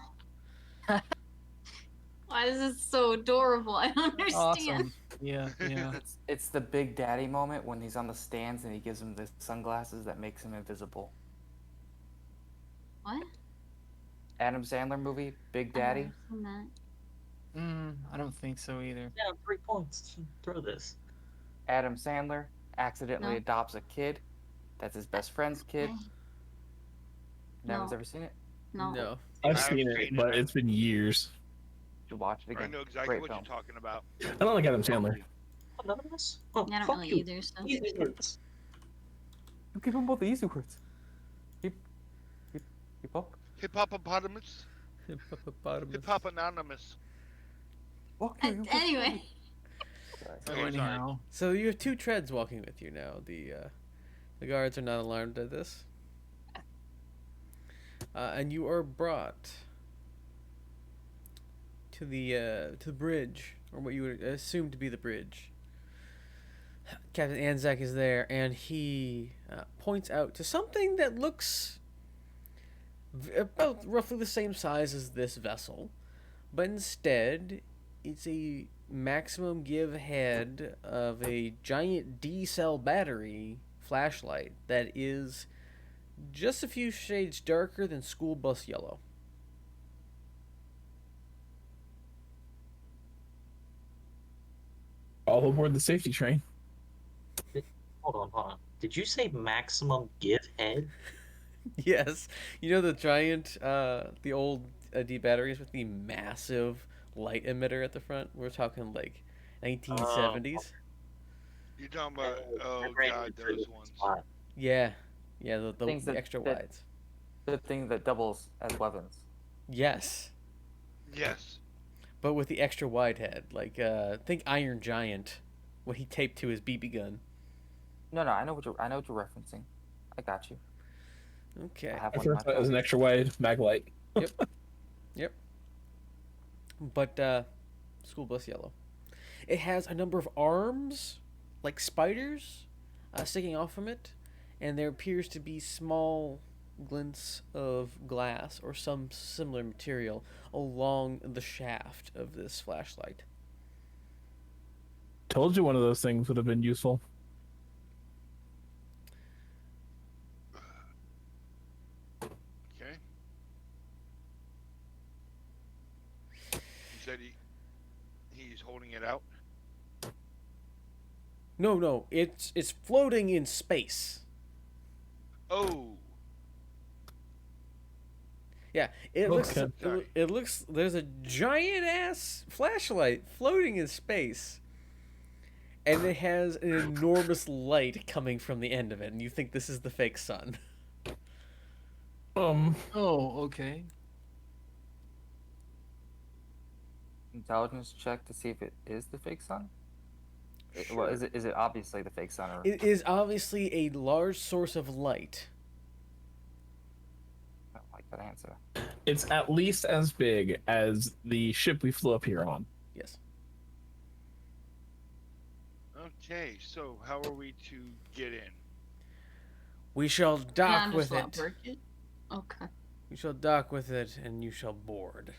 Why is this so adorable? I don't understand. Awesome. Yeah, yeah. It's the Big Daddy moment when he's on the stands and he gives him the sunglasses that makes him invisible. What? Adam Sandler movie, Big I've Daddy. never seen that. I don't think so either. Yeah, 3 points. Throw this. Adam Sandler accidentally No. adopts a kid. That's his best friend's kid. Okay. No one's No. ever seen it. No. No. I've I've seen it, seen but it. it's been years. You should watch it I again. know exactly Great what film. you're talking about. I don't like Adam Sandler. Anonymous? Oh, Yeah, I don't fuck really you. either, so. Easy words. You give him both the easy words. Keep up. Hip Hopopotamus, Hippopotamus. Hip Hop Anonymous. Fuck Uh, you. you anyway. Sorry. So Okay, sorry. anyhow, So you have two treads walking with you now. The guards are not alarmed at this. And you are brought to the bridge, or what you would assume to be the bridge. Captain Anzac is there, and he points out to something that looks about roughly the same size as this vessel, but instead it's a maximum give head of a giant D-cell battery flashlight that is just a few shades darker than school bus yellow. All aboard the safety train. Hold on. Did you say maximum give head? Yes, you know the giant, the old D batteries with the massive light emitter at the front. We're talking like 1970s. You're talking about, That oh brand god, new for those the ones. spot. Yeah, yeah, the, Things the extra that wides. the thing that doubles as weapons. Yes, Yes. but with the extra wide head. Like think Iron Giant, what he taped to his BB gun. No, I know what you're referencing. I got you. I Okay. have I one in my first thought it was phone. an extra wide mag light. Yep. Yep. But school bus yellow. It has a number of arms, like spiders, sticking off from it, and there appears to be small glints of glass or some similar material along the shaft of this flashlight. Told you one of those things would have been useful. Okay. He said he's holding it out. No, it's floating in space. Oh. Yeah, it looks Okay. it looks there's a giant ass flashlight floating in space. And it has an enormous light coming from the end of it, and you think this is the fake sun. Um, Oh, okay. Intelligence check to see if it is the fake sun. Sure. Well, is it obviously the fake sun or? It is obviously a large source of light. I don't like that answer. it's at least as big as the ship we flew up here on. Yes. Okay, so how are we to get in? We shall Can I dock just with not it. break it? Okay. You shall dock with it, and you shall board.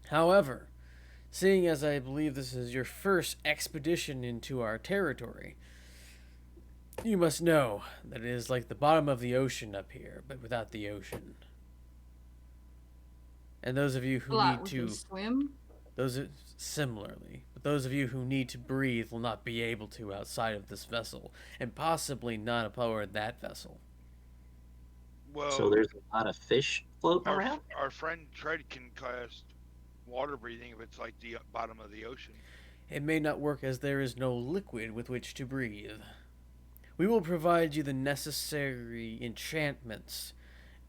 However, seeing as I believe this is your first expedition into our territory, you must know that it is like the bottom of the ocean up here, but without the ocean. And those of you who Like, need we to can swim? Those are similarly, but those of you who need to breathe will not be able to outside of this vessel, and possibly not aboard that vessel. Well, So there's a lot of fish floating around. our friend Tread can cast water breathing if it's like the bottom of the ocean. It may not work as there is no liquid with which to breathe. We will provide you the necessary enchantments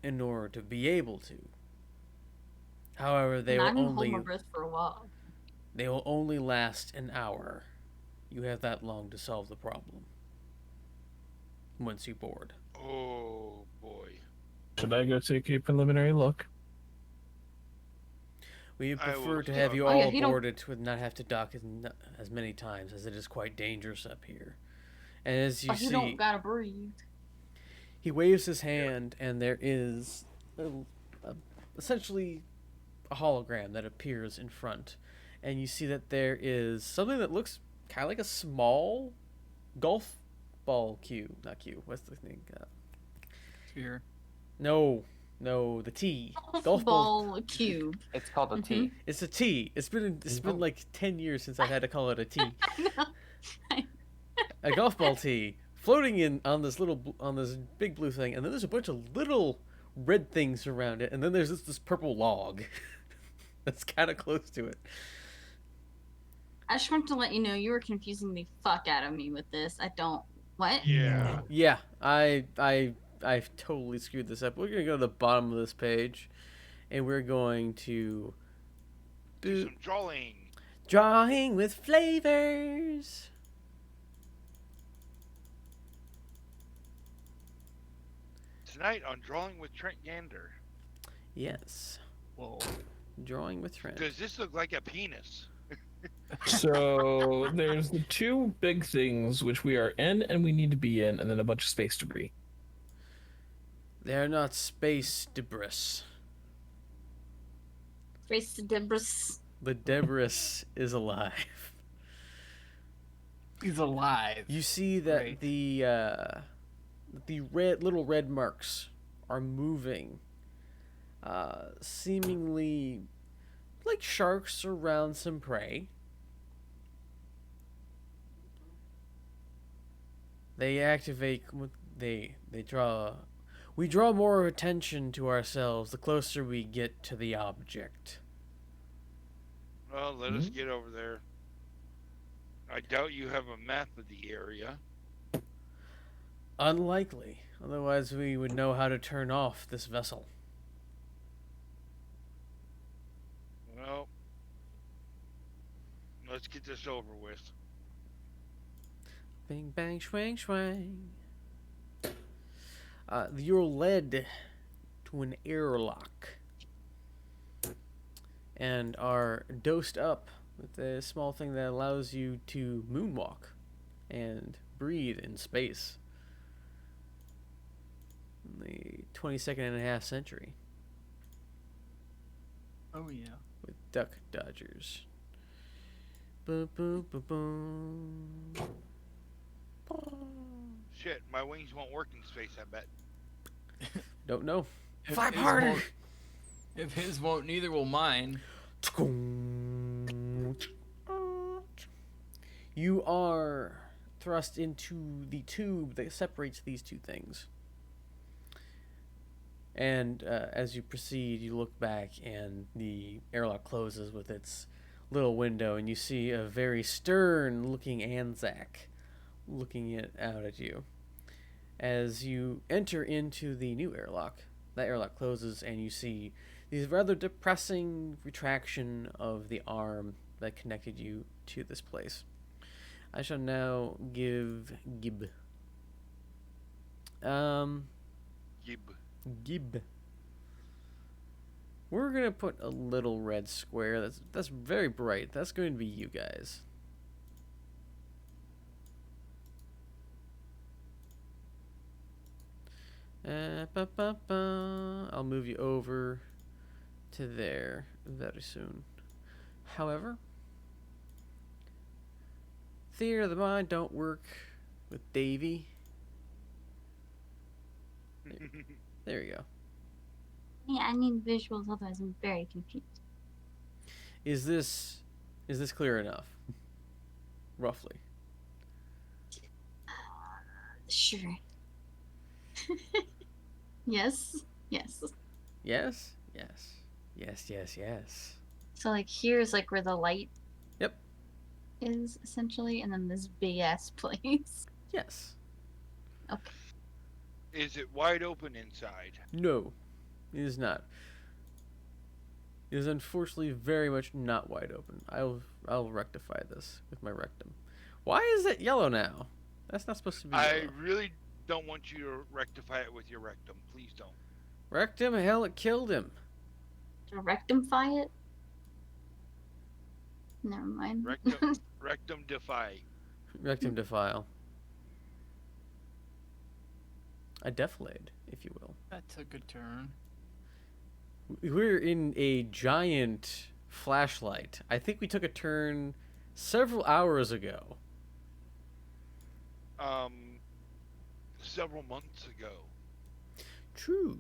in order to be able to. However, I can hold my breath for a while. they will only last an hour. You have that long to solve the problem. Once you board. Oh boy. Should I go take a preliminary look? We I prefer will to have stop. you Oh, yeah, all he don't- boarded with not have to dock as many times, as it is quite dangerous up here. And as you But you don't see, gotta breathe. he waves his hand, and there is essentially a hologram that appears in front. And you see that there is something that looks kind of like a small golf ball cue. Not cue. What's the thing? Here. No, the tee. Golf ball cube. It's called a T. It's a tee. It's been like 10 years since I've had to call it a tee. A golf ball tee floating in on this big blue thing, and then there's a bunch of little red things around it, and then there's this purple log that's kind of close to it. I just want to let you know you were confusing the fuck out of me with this. I don't. What? Yeah. Yeah, I've totally screwed this up. We're gonna go to the bottom of this page, and we're going to Do some drawing. drawing with flavors. Tonight on Drawing with Trent Gander. Yes, Whoa. drawing with Trent. Does this look like a penis? So there's the two big things which we are in and we need to be in, and then a bunch of space debris. They are not space debris. Trace the debris. The debris is alive. He's alive. You see that Right. the little red marks are moving, seemingly like sharks around some prey. They activate. They draw We draw more attention to ourselves the closer we get to the object. Well, let us get over there. I doubt you have a map of the area. Unlikely. Otherwise, we would know how to turn off this vessel. Well, let's get this over with. Bing, bang, swing, swing. You're led to an airlock and are dosed up with a small thing that allows you to moonwalk and breathe in space. In the 22nd and a half century Oh yeah. with duck dodgers. Boom, boom, boom, boom. Shit, my wings won't work in space, I bet. Don't know. If Fly his harder. won't- If his won't, neither will mine. You are thrust into the tube that separates these two things. And as you proceed, you look back, and the airlock closes with its little window, and you see a very stern-looking Anzac looking out at you. As you enter into the new airlock, that airlock closes, and you see the rather depressing retraction of the arm that connected you to this place. I shall now give Gib. Gib. We're gonna put a little red square. That's very bright. That's going to be you guys. I'll move you over to there very soon. However, theater of the mind don't work with Davy. There you go. Yeah, I need visuals, otherwise I'm very confused. Is this clear enough? Roughly. Sure. Yes. Yes. Yes? Yes. Yes, yes, yes. So like here's like where the light Yep. is essentially, and then this big ass place. Yes. Okay. Is it wide open inside? No. It is not. It is unfortunately very much not wide open. I'll rectify this with my rectum. Why is it yellow now? That's not supposed to be I yellow. really don't want you to rectify it with your rectum. Please don't. Rectum, hell, it killed him. To rectify it? Never mind. Rectum defy. Rectum defile. A defilade, if you will. That took a turn. We're in a giant flashlight. I think we took a turn several hours ago. Several months ago. True.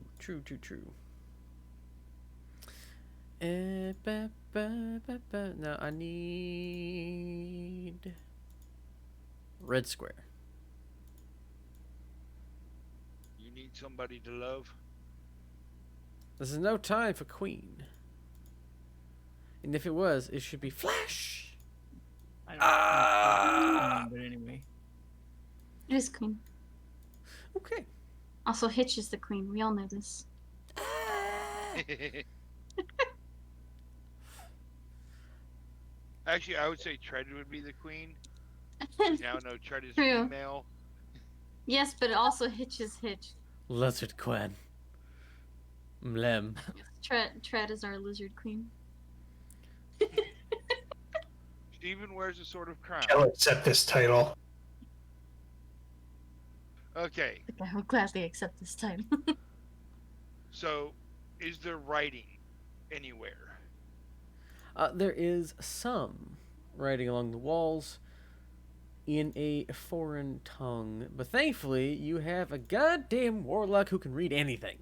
Now I need red square. You need somebody to love. This is no time for Queen. And if it was, it should be Flash. I don't know, but anyway. It is Queen. Okay. Also, Hitch is the queen. We all know this. Actually, I would say Tread would be the queen. Now no, Tread is True. female. Yes, but also Hitch is Hitch. Lizard Queen. Mlem. Tread is our lizard queen. She even wears a sort of crown. I'll accept this title. Okay, Okay, I will gladly accept this title. so is there writing anywhere? There is some writing along the walls in a foreign tongue, but thankfully you have a goddamn warlock who can read anything.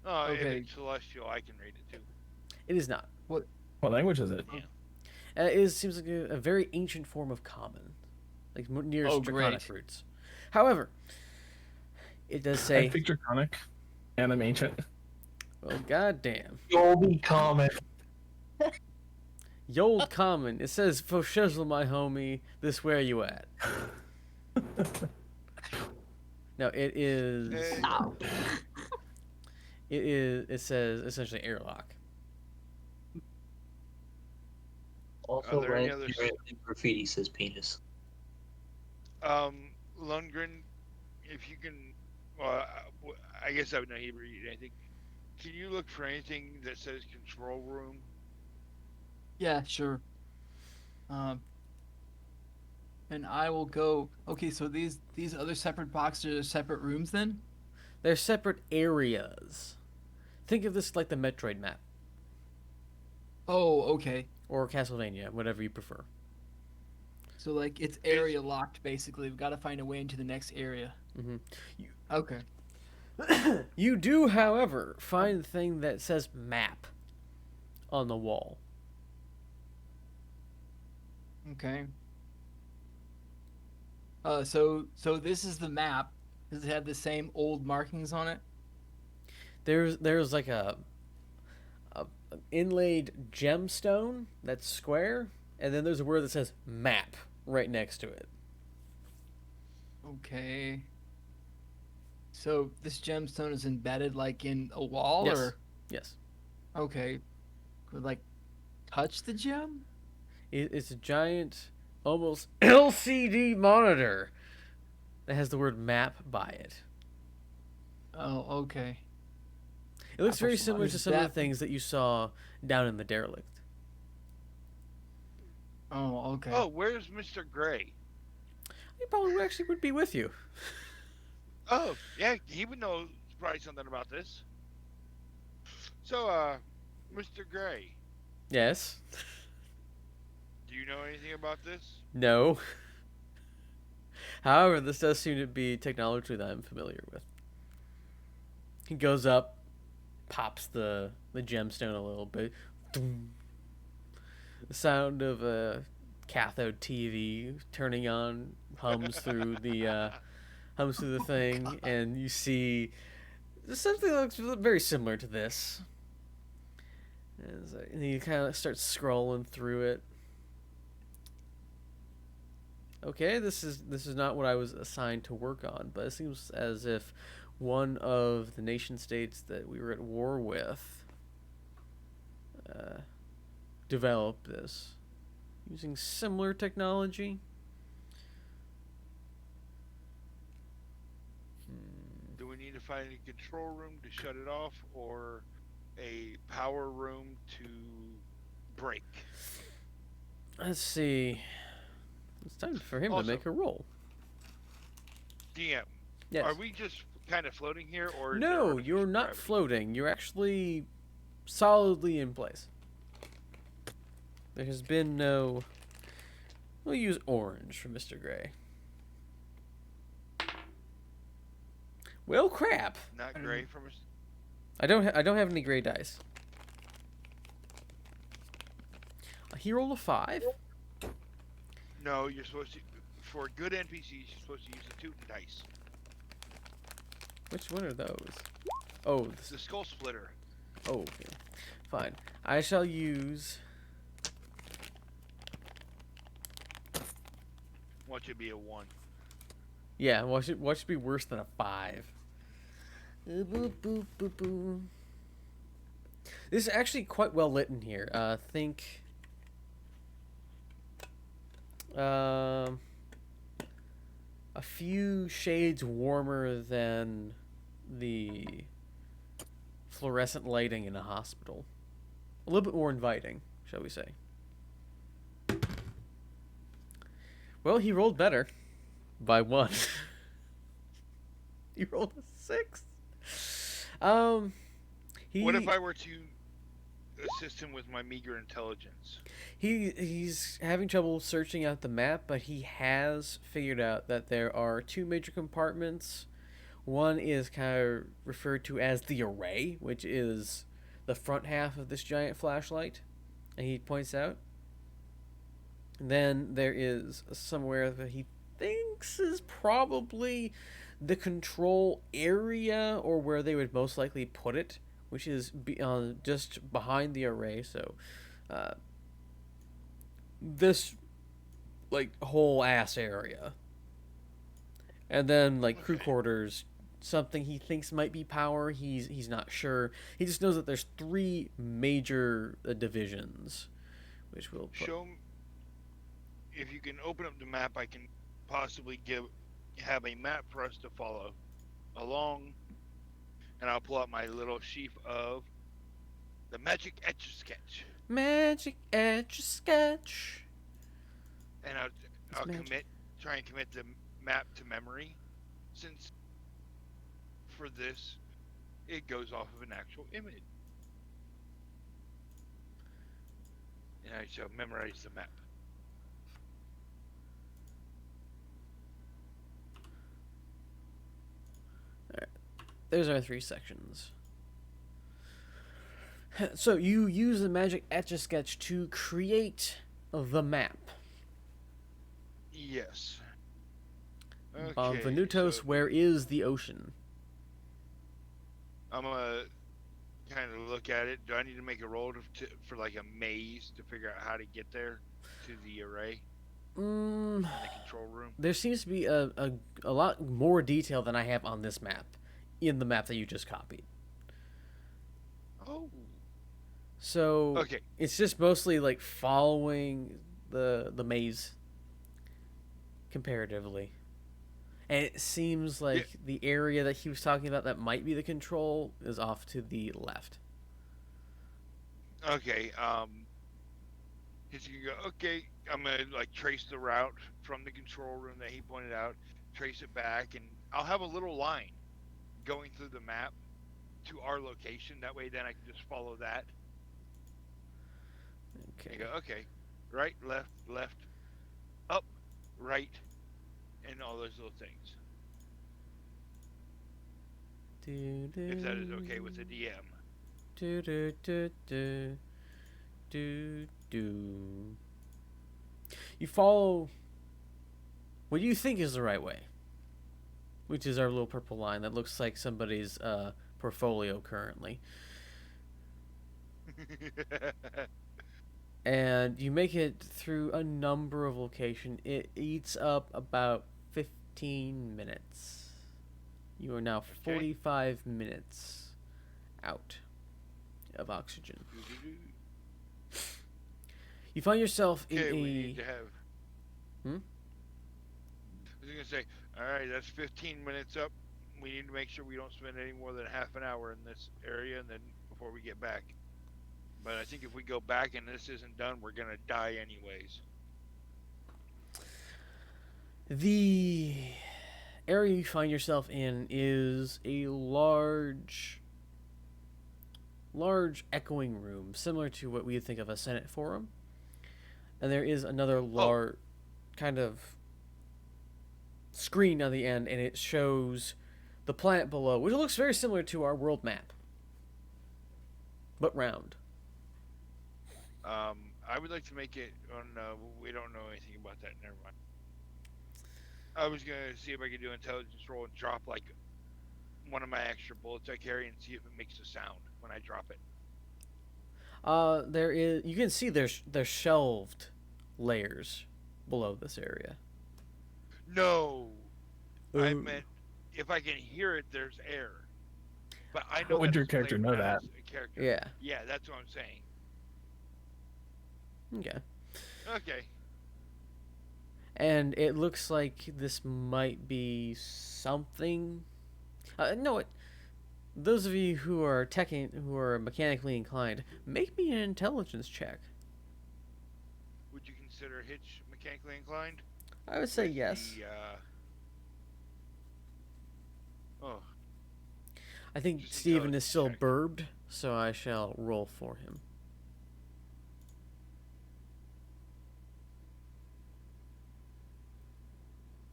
Oh, if Okay. it's celestial, I can read it too. It is not. What language is it? Seems like a very ancient form of common, like nearest Oh, draconic great. roots. However, It does I say, picked Draconic, and I'm ancient. well, goddamn. You'll be common. Yold common. It says, "For shizzle, my homie, this where you at?" Now it is. Eh, Stop. It is. It says essentially airlock. Also, there any right other here in graffiti says penis. Lundgren, if you can, well, I guess I would know Hebrew. I think. Can you look for anything that says control room? Yeah, sure. And I will go. Okay, so these other separate boxes are separate rooms then? They're separate areas. Think of this like the Metroid map Oh, okay. or Castlevania, whatever you prefer. So like it's area locked basically. We've got to find a way into the next area. Mm-hmm. Okay. You do, however, find the thing that says map on the wall. Okay. So this is the map. Does it have the same old markings on it? There's like a an inlaid gemstone that's square, and then there's a word that says map right next to it. Okay. So this gemstone is embedded like in a wall Yes. or Yes. okay. Could like touch the gem? It's a giant, almost LCD monitor that has the word map by it. Oh, okay. It looks very Apples similar is to some of the that- things that you saw down in the derelict. Oh, okay. Oh, where's Mr. Gray? He probably actually would be with you. Oh, yeah, he would know probably something about this. So, Mr. Gray, Yes. do you know anything about this? No. However, this does seem to be technology that I'm familiar with. He goes up, pops the gemstone a little bit. Doom. The sound of a cathode TV turning on hums through the thing, and you see something that looks very similar to this. And he kind of starts scrolling through it. Okay, this is not what I was assigned to work on, but it seems as if one of the nation states that we were at war with developed this using similar technology. Do we need to find a control room to shut it off or a power room to break? Let's see. It's time for him to Also- make a roll. DM, Yes. are we just kind of floating here, or is there No, artificial you're not gravity? floating. You're actually solidly in place. There has been no. We'll use orange for Mr. Gray. Well, crap. Not gray from us. I don't have any gray dice. He rolled a 5. No, you're supposed to. For good NPCs, you're supposed to use the Tootin dice. Which one are those? Oh, The skull splitter. oh, okay. Fine. I shall use. Watch it be a 1. Yeah, watch it be worse than a 5. Boop, boop, boop, boop. This is actually quite well lit in here. Think. A few shades warmer than the fluorescent lighting in a hospital. A little bit more inviting, shall we say. Well, he rolled better by 1. He rolled a 6. What if I were to assist him with my meager intelligence? He's having trouble searching out the map, but he has figured out that there are 2 major compartments. One is kind of referred to as the array, which is the front half of this giant flashlight, and he points out. And then there is somewhere that he thinks is probably the control area, or where they would most likely put it, which is just behind the array. So, uh, this like whole ass area, and then like crew Okay. quarters. Something he thinks might be power. He's not sure. He just knows that there's three major divisions, which will put. Show if you can open up the map. I can possibly have a map for us to follow along, and I'll pull out my little sheaf of the magic etch a sketch, Magic etch a sketch. and It's I'll magic. try and commit the map to memory, since for this it goes off of an actual image, and I shall memorize the map. There's our three sections. So you use the magic etch a sketch to create the map. Yes. Venutos, so where is the ocean? I'm gonna kind of look at it. Do I need to make a roll for like a maze to figure out how to get there to the array in the control room? There seems to be a lot more detail than I have on this map, in the map that you just copied. Oh. So Okay. it's just mostly like following the maze comparatively. And it seems like the area that he was talking about that might be the control is off to the left. Okay. He's gonna go. Okay. I'm gonna like trace the route from the control room that he pointed out. Trace it back, and I'll have a little line going through the map to our location. That way, then I can just follow that. Okay. You go. Okay. Right, left, up, right, and all those little things. If that is okay with the DM. Do do do do do do. You follow what you think is the right way, which is our little purple line that looks like somebody's portfolio currently. And you make it through a number of locations. It eats up about 15 minutes. You are now 45 minutes out of oxygen. You find yourself in Okay, a. we need to have. Hmm? I was gonna say, all right, that's 15 minutes up. We need to make sure we don't spend any more than half an hour in this area, and then before we get back. But I think if we go back and this isn't done, we're gonna die anyways. The area you find yourself in is a large echoing room, similar to what we would think of a Senate forum. And there is another large kind of screen on the end, and it shows the planet below, which looks very similar to our world map, but round. I would like to make it on. We don't know anything about that. Never mind. I was gonna see if I could do an intelligence roll and drop like one of my extra bullets I carry and see if it makes a sound when I drop it. There is. You can see there's shelved layers below this area. No, I Ooh. meant if I can hear it, there's air. But I How know. would that's your a character flavor, know not that? as a character. Yeah. Yeah, that's what I'm saying. Okay. Okay. And it looks like this might be something. No, those of you who are who are mechanically inclined, make me an intelligence check. Would you consider Hitch mechanically inclined? I would say With yes. Oh, I think just Steven is intelligence still check. burbed, so I shall roll for him.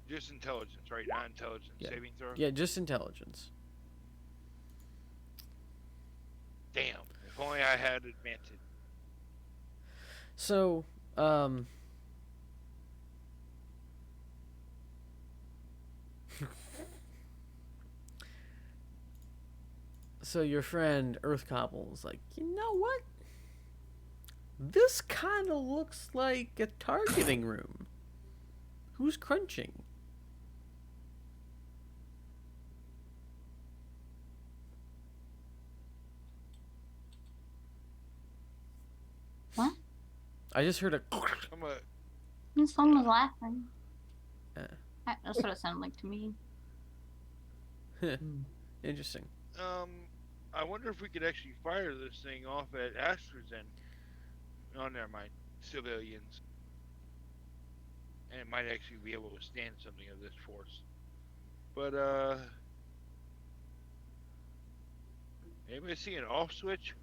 just intelligence, right? Not intelligence Yeah. saving throw. Yeah, just intelligence. Damn. If only I had advantage. So, So your friend Earth Cobble's like, you know what? This kind of looks like a targeting room. Who's crunching? What? I just heard a. I'm a, Someone was laughing. Uh. That's what it sounded like to me. Interesting. I wonder if we could actually fire this thing off at AstraZen. Oh, never mind. Civilians. And it might actually be able to withstand something of this force. But, anybody see an off switch?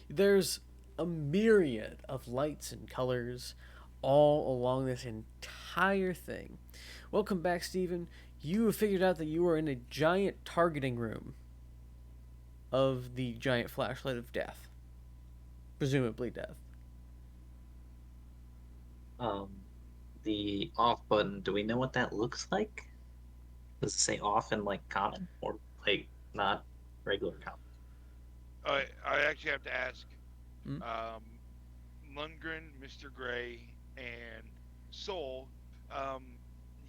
There's a myriad of lights and colors all along this entire thing. Welcome back, Stephen. You have figured out that you are in a giant targeting room of the giant flashlight of death. Presumably death. The off button, do we know what that looks like? Does it say off in like common or like not regular common? I actually have to ask, Hmm? Lundgren, Mr. Gray, and Soul,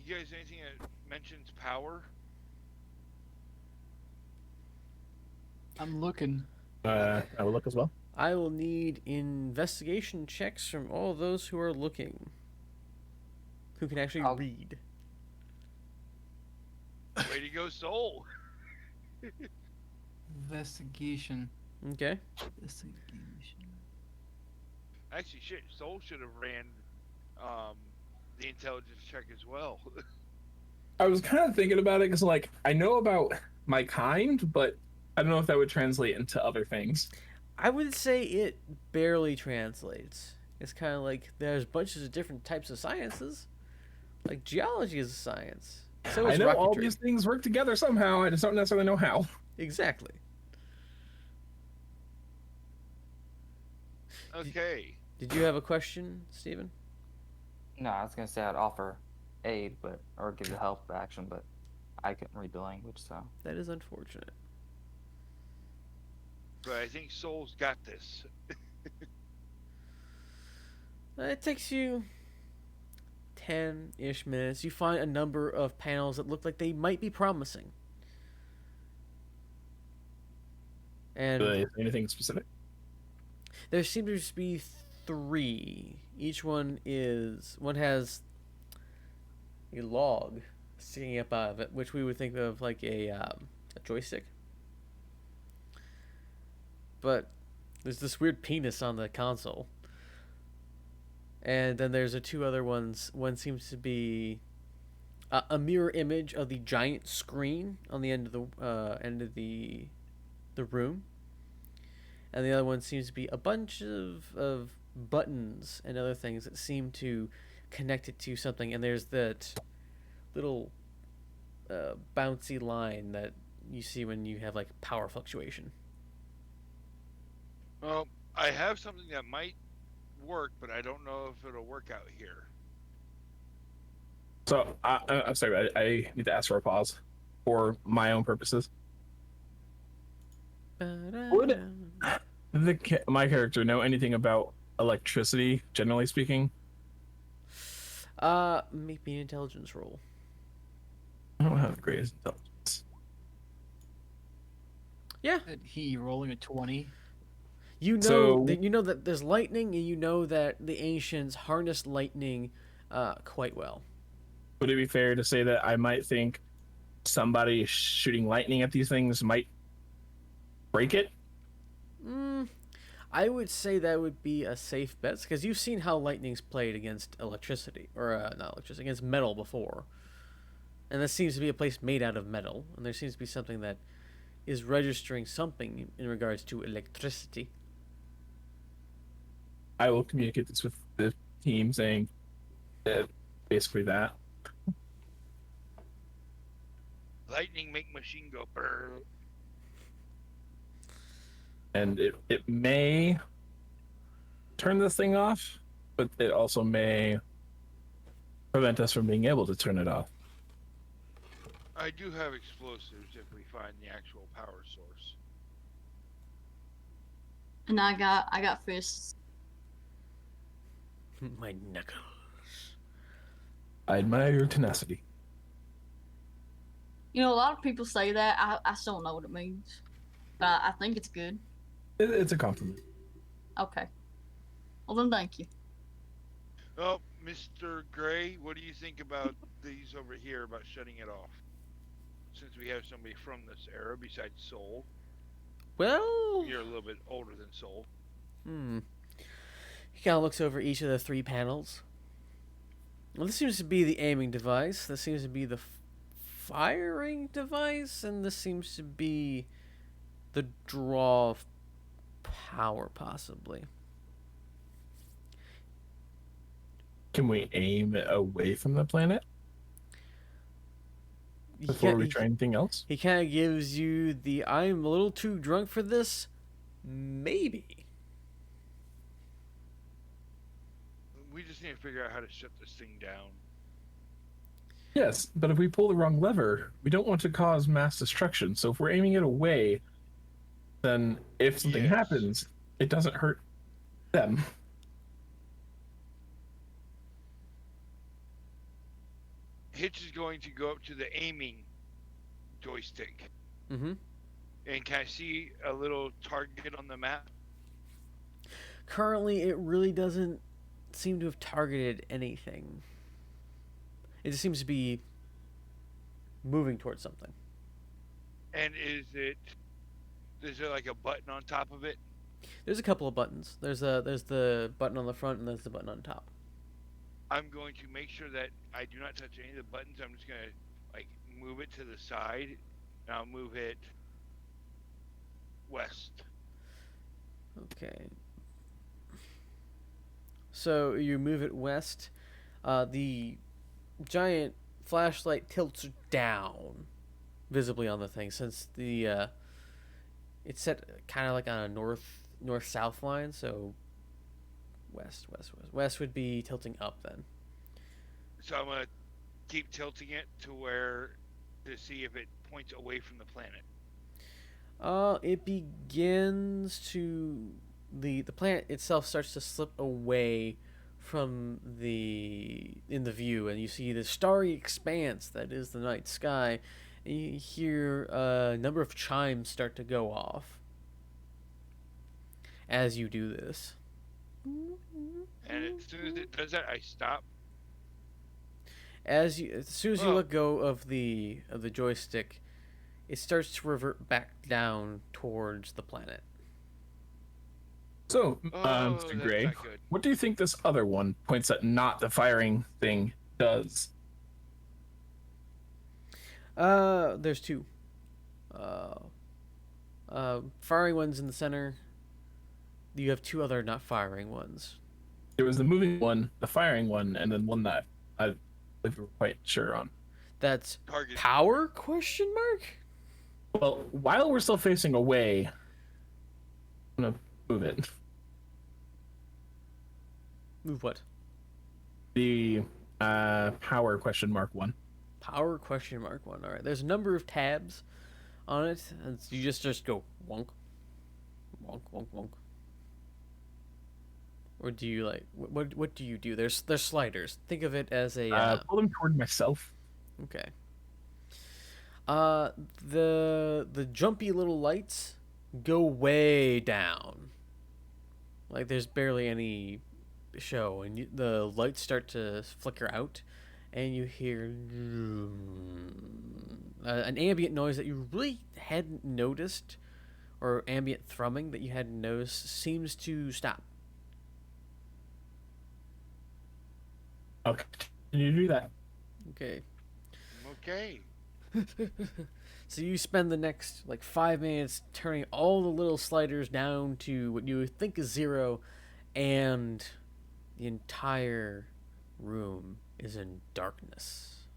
you guys anything that mentions power? I'm looking. I will look as well. I will need investigation checks from all those who are looking. Who can actually read. Way to go, Soul! Investigation. Okay. Investigation. Actually, shit, Soul should have ran the intelligence check as well. I was kind of thinking about it because, like, I know about my kind, but I don't know if that would translate into other things. I would say it barely translates. It's kind of like there's bunches of different types of sciences. Like geology is a science. So I is know rocketry. all these things work together somehow. I just don't necessarily know how. Exactly. Okay. Did you have a question, Stephen? No, I was gonna say I'd offer aid, or give you help action, but I couldn't read the language, so. That is unfortunate. But I think Soul's got this. It takes you 10-ish minutes. You find a number of panels that look like they might be promising. And Do they say anything specific? there seem to be 3. Each one has a log sticking up out of it, which we would think of like a joystick. But there's this weird penis on the console. And then there's 2 other ones. One seems to be a mirror image of the giant screen on the end of the room. And the other one seems to be a bunch of buttons and other things that seem to connect it to something. And there's that little bouncy line that you see when you have like power fluctuation. Well, I have something that might work, but I don't know if it'll work out here. So I'm sorry, I need to ask for a pause for my own purposes. Would my character know anything about electricity, generally speaking? Make me an intelligence roll. I don't have the greatest intelligence. Yeah. He rolling a 20. You know that there's lightning, and you know that the ancients harnessed lightning quite well. Would it be fair to say that I might think somebody shooting lightning at these things might break it? I would say that would be a safe bet, because you've seen how lightning's played against electricity, or not electricity, against metal before. And this seems to be a place made out of metal, and there seems to be something that is registering something in regards to electricity. I will communicate this with the team, saying basically that. Lightning make machine go brr. And it may turn this thing off, but it also may prevent us from being able to turn it off. I do have explosives if we find the actual power source. And I got fists. My knuckles. I admire your tenacity. You know, a lot of people say that. I still don't know what it means, but I think it's good. It's a compliment. Okay. Well then, thank you. Oh, Mr. Gray, what do you think about these over here about shutting it off? Since we have somebody from this era besides Soul. Well, You're a little bit older than Soul. He kind of looks over each of the 3 panels. Well, this seems to be the aiming device. This seems to be the firing device, and this seems to be the draw of power, possibly. Can we aim away from the planet before we try anything else? He kind of gives you the "I'm a little too drunk for this." Maybe. We just need to figure out how to shut this thing down. Yes, but if we pull the wrong lever, we don't want to cause mass destruction. So if we're aiming it away, then if something Yes. happens, it doesn't hurt them. Hitch is going to go up to the aiming joystick. Mm-hmm. And can I see a little target on the map? Currently, it really doesn't seem to have targeted anything. It just seems to be moving towards something. And is there like a button on top of it? There's a couple of buttons. There's the button on the front and there's the button on top. I'm going to make sure that I do not touch any of the buttons. I'm just going to like move it to the side, and I'll move it west. Okay. So you move it west. The giant flashlight tilts down, visibly on the thing, since the it's set kind of like on a north-south line. So west would be tilting up then. So I'm going to keep tilting it to see if it points away from the planet. It begins to the planet itself starts to slip away from the view, and you see the starry expanse that is the night sky, and you hear a number of chimes start to go off as you do this. And as soon as it does that, I stop. As soon as you let go of the joystick, it starts to revert back down towards the planet. So, Oh, Mr. that's Gray, not good. what do you think this other one points at not the firing thing does? There's 2. Firing ones in the center. You have 2 other not firing ones. There was the moving one, the firing one, and then one that I believe we were quite sure on. That's Target. power? Question mark. Well, while we're still facing away, I'm gonna move it. Move what? The power question mark one. Power question mark 1. All right. There's a number of tabs on it, and you just go wonk, wonk, wonk, wonk. Or do you like what do you do? There's sliders. Think of it as a Pull them toward myself. okay. The jumpy little lights go way down. Like there's barely any show, and the lights start to flicker out, and you hear an ambient noise that you really hadn't noticed, or ambient thrumming that you hadn't noticed seems to stop. Okay, can you do that? Okay. Okay. So you spend the next like 5 minutes turning all the little sliders down to what you think is 0, and the entire room is in darkness.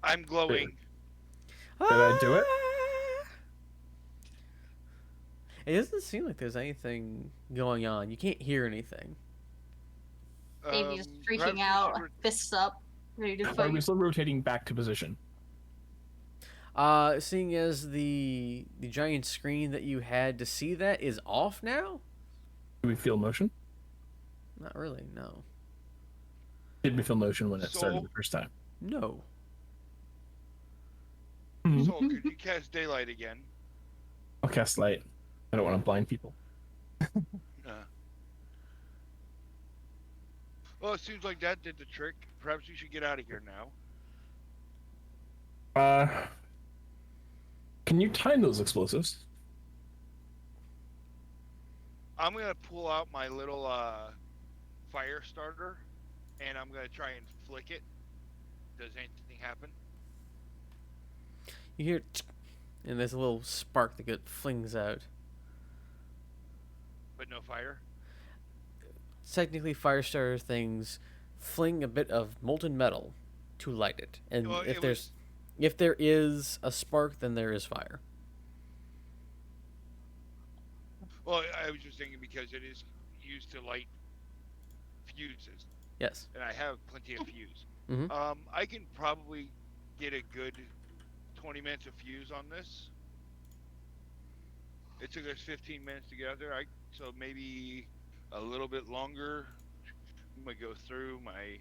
I'm glowing. Did I do it? It doesn't seem like there's anything going on. You can't hear anything. Davey's Perhaps freaking we out, should fists up. Ready to Are fight. we still rotating back to position? Seeing as the giant screen that you had to see that is off now? Do we feel motion? Not really, no. Did we feel motion when it started So- the first time? No. So, could you cast daylight again? I'll cast light. I don't want to blind people. Well, it seems like that did the trick. Perhaps you should get out of here now. Can you time those explosives? I'm gonna pull out my little fire starter, and I'm gonna try and flick it. Does anything happen? You hear, and there's a little spark that flings out. But no fire? Technically, fire starter things fling a bit of molten metal to light it, and Well, if there is a spark, then there is fire. Well, I was just thinking because it is used to light fuses, Yes. and I have plenty of fuse. Mhm. I can probably get a good 20 minutes of fuse on this. It took us 15 minutes to get out there, so maybe a little bit longer. I'm gonna go through my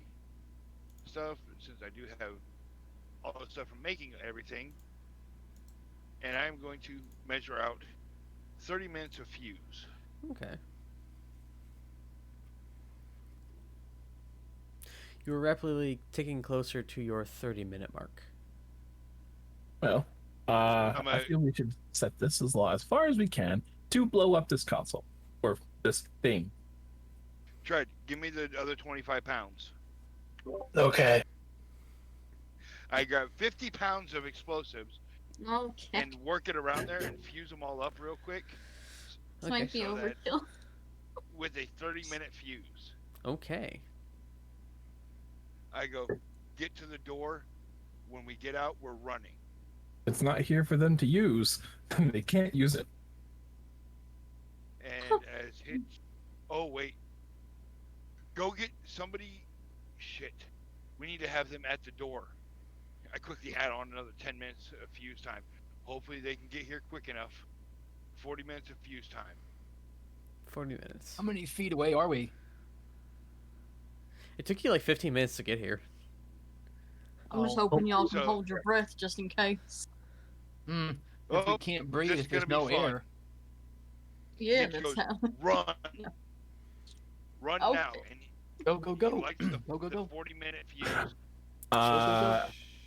stuff since I do have all the stuff from making everything, and I'm going to measure out 30 minutes of fuse. Okay. You are rapidly ticking closer to your 30-minute mark. Well, I feel we should set this as far as we can to blow up this console or this thing. Tread, give me the other 25 pounds. Okay. I got 50 pounds of explosives Okay. and work it around there and fuse them all up real quick This might be so that- overkill. with a 30-minute fuse. Okay. I go, get to the door. When we get out, we're running. It's not here for them to use. They can't use it. And as Hitch, oh wait, go get somebody. Shit, we need to have them at the door. I quickly add on another 10 minutes of fuse time. Hopefully they can get here quick enough. 40 minutes of fuse time. 40 minutes. How many feet away are we? It took you like 15 minutes to get here. I'm just Oh, hoping y'all can so- hold your breath just in case. If Oh, we can't breathe, this is if there's gonna no be fun. air. Yeah, Hitch that's goes, how. run. Yeah. Run Okay. now. And Go, go, he go. likes the, Go, go, the go. 40-minute fuse.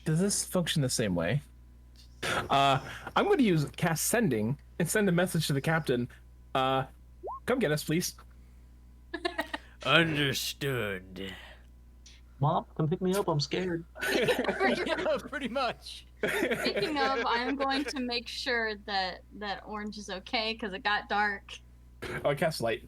Does this function the same way? I'm going to use cast sending and send a message to the captain. Come get us, please. Understood. Mom, come pick me up. I'm scared. Yeah, pretty much. Speaking of, I'm going to make sure that orange is okay because it got dark. Oh, I cast light.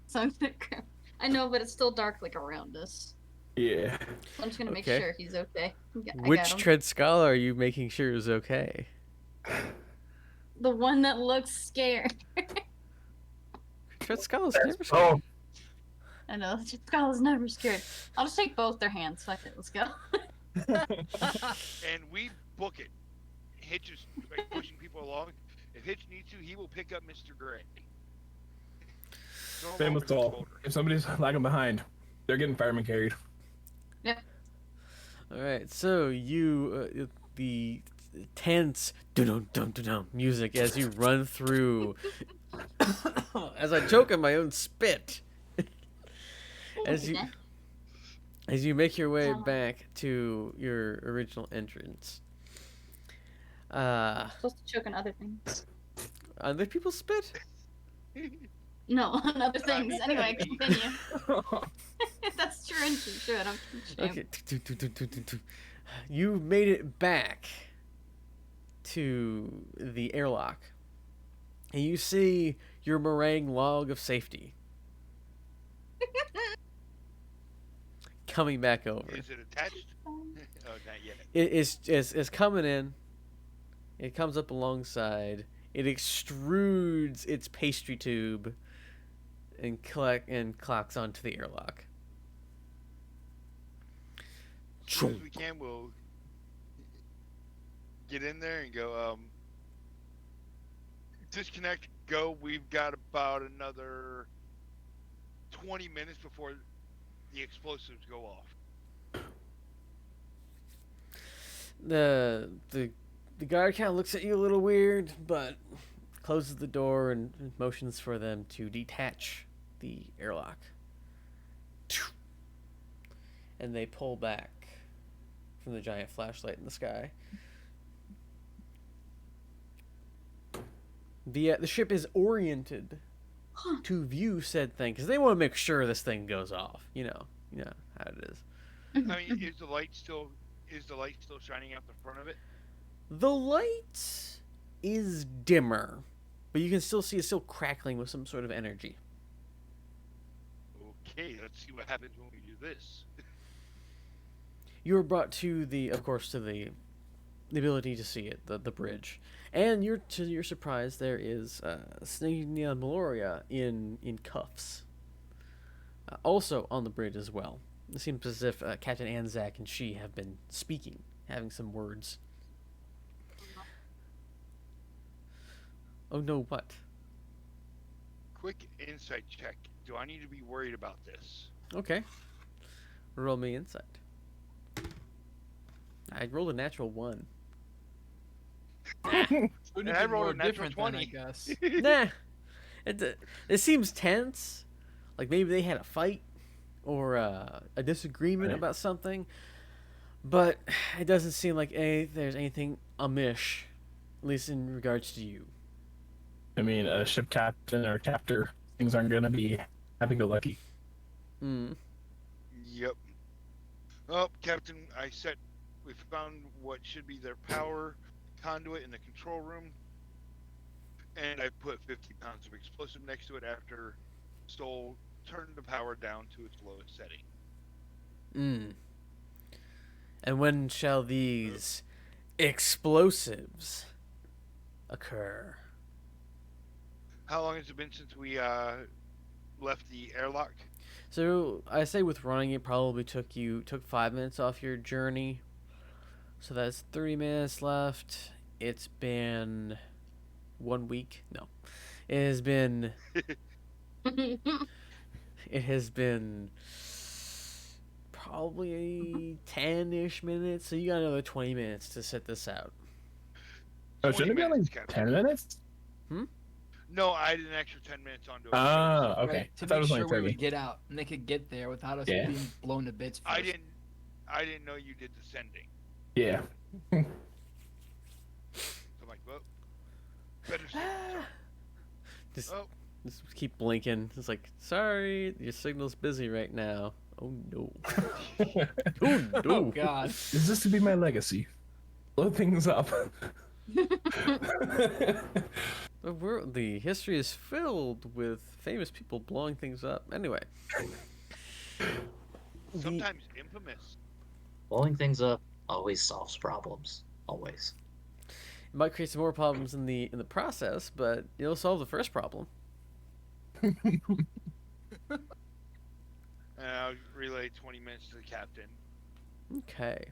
So I'm gonna grab. I know, but it's still dark like around us. Yeah. So I'm just gonna make Okay. sure he's okay. I Which got him. Tread Scholar are you making sure is okay? The one that looks scared. Tread Scholar's That's never scared. oh, I know. Skull's never scared. I'll just take both their hands. Fuck it. Let's go. And we book it. Hitch is like, pushing people along. If Hitch needs to, he will pick up Mr. Gray. Throw him Same over with his Saul. shoulder. If somebody's lagging behind, they're getting fireman carried. All right, so you the tense dun dun dun dun music as you run through. As I choke on my own spit. As you make your way back to your original entrance. Supposed to choke on other things. Other people spit? No, on other things. Anyway, continue. That's true and true. Sure, I don't shame. Okay. You made it back to the airlock. And you see your meringue log of safety coming back over. Is it attached? Oh, not yet. It is coming in. It comes up alongside. It extrudes its pastry tube and clocks onto the airlock. soon as we can, we'll get in there and go, disconnect, go. We've got about another 20 minutes before the explosives go off. The guard kind of looks at you a little weird, but closes the door and motions for them to detach the airlock. And they pull back from the giant flashlight in the sky. The ship is oriented to view said thing because they want to make sure this thing goes off. You know how it is. I mean, is the light still shining out the front of it? The light is dimmer, but you can still see it's still crackling with some sort of energy. Okay, let's see what happens when we do this. You are brought to the ability to see it, the bridge, and to your surprise, there is Snignia Meloria in cuffs, also on the bridge as well. It seems as if Captain Anzac and she have been speaking, having some words. Oh no, what? Quick insight check. Do I need to be worried about this? Okay. Roll me insight. I rolled a natural 1. Wouldn't And it I be rolled more a natural different 20. then, I guess. Nah. It seems tense. Like maybe they had a fight or a disagreement about something. But it doesn't seem like there's anything amish, at least in regards to you. I mean, a ship captain or captor, things aren't gonna be happy-go-lucky. Mm. Yep. Oh, Captain, we found what should be their power conduit in the control room, and I put 50 pounds of explosive next to it after Stoll turned the power down to its lowest setting. Mm. And when shall these explosives occur? How long has it been since we left the airlock? So I say with running, it probably took 5 minutes off your journey. So that's 30 minutes left. It's been 1 week. No, it has been. It has been probably 10-ish minutes. So you got another 20 minutes to set this out. Oh, shouldn't it be minutes, like Captain. 10 minutes? No, I had an extra 10 minutes onto it. Ah, okay. Right, I to thought it make was sure only we 30. would get out and they could get there without us Yeah. being blown to bits. First. I didn't know you did the sending. Yeah. So I'm like, well, better see. Just, Oh, just keep blinking. It's like, sorry, your signal's busy right now. Oh no. Oh no. Oh God. Is this to be my legacy? Blow things up. The history is filled with famous people blowing things up. Anyway. sometimes infamous. Blowing things up always solves problems. Always. It might create some more problems in the process, but it'll solve the first problem. And I'll relay 20 minutes to the captain. Okay.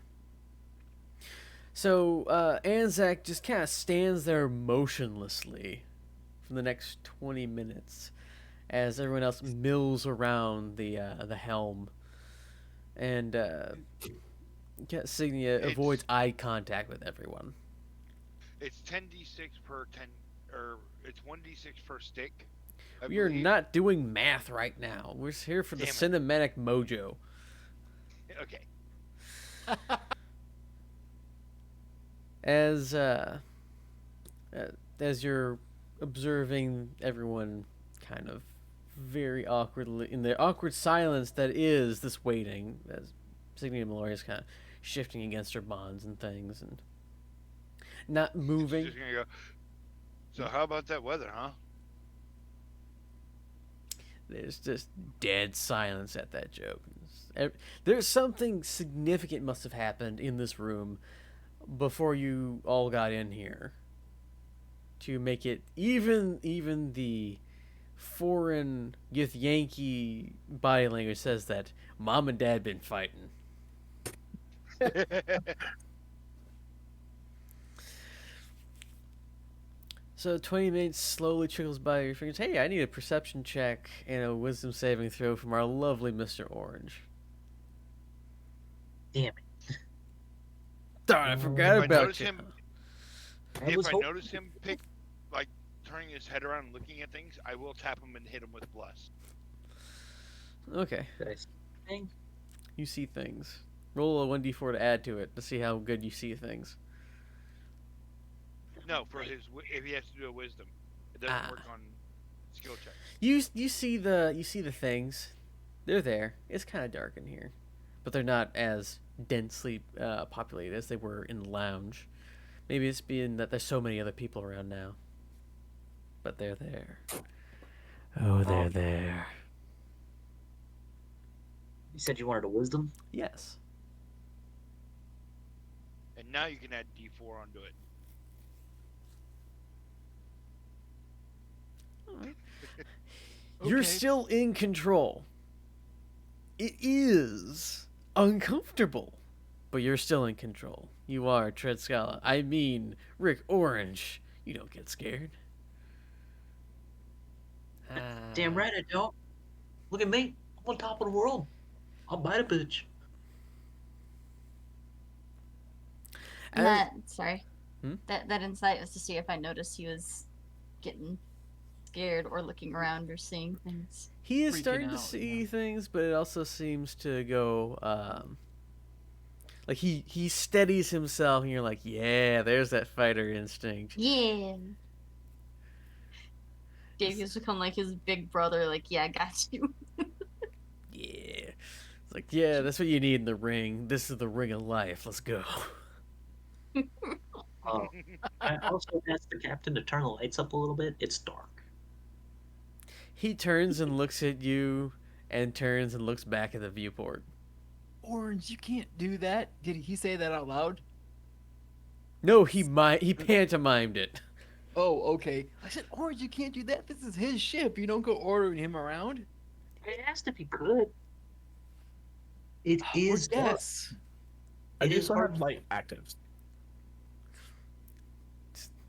So Anzac just kind of stands there motionlessly for the next 20 minutes as everyone else mills around the helm, and Signia avoids eye contact with everyone. It's 10d6 per 10, or it's 1d6 per stick. I We are believe. not doing math right now. We're here for the Damn it. cinematic mojo. Okay. As you're observing everyone kind of very awkwardly in the awkward silence that is this waiting, as Signia Meloria is kind of shifting against her bonds and things and not moving. Just gonna go. So how about that weather, huh? There's just dead silence at that joke. There's something significant must have happened in this room before you all got in here to make it even the foreign Yankee body language says that mom and dad been fighting. So 20 minutes slowly trickles by your fingers. Hey, I need a perception check and a wisdom saving throw from our lovely Mr. Orange. Damn it. Darn, I forgot If I about notice you. him, I if was I hoping. notice him like turning his head around and looking at things, I will tap him and hit him with bless. Okay, Did I see anything? you see things. Roll a 1d4 to add to it to see how good you see things. No, for if he has to do a wisdom, it doesn't work on skill checks. You see the things. They're there. It's kind of dark in here, but they're not as densely populated as they were in the lounge. Maybe it's being that there's so many other people around now. But they're there. Oh, they're there. You said you wanted a wisdom? Yes. And now you can add D4 onto it. You're Okay. still in control. It is uncomfortable, but you're still in control. You are Tread Scala. I mean, Rick Orange. You don't get scared. Damn right I don't. Look at me. I'm on top of the world. I'll bite a bitch. And sorry. Hmm? That insight was to see if I noticed he was getting scared or looking around or seeing things. He is Freaking starting to out, see yeah. things, but it also seems to go like he steadies himself, and you're like, yeah, there's that fighter instinct. Yeah. Davey's become like his big brother, like, yeah, I got you. Yeah, it's like, yeah, that's what you need in the ring. This is the ring of life. Let's go. I also asked the captain to turn the lights up a little bit. It's dark. He turns and looks at you, and turns and looks back at the viewport. Orange, you can't do that. Did he say that out loud? No, he pantomimed it. Oh, okay. I said, Orange, you can't do that. This is his ship. You don't go ordering him around. I asked if he could. It Or is dark. yes. I It do is still dark. have light active.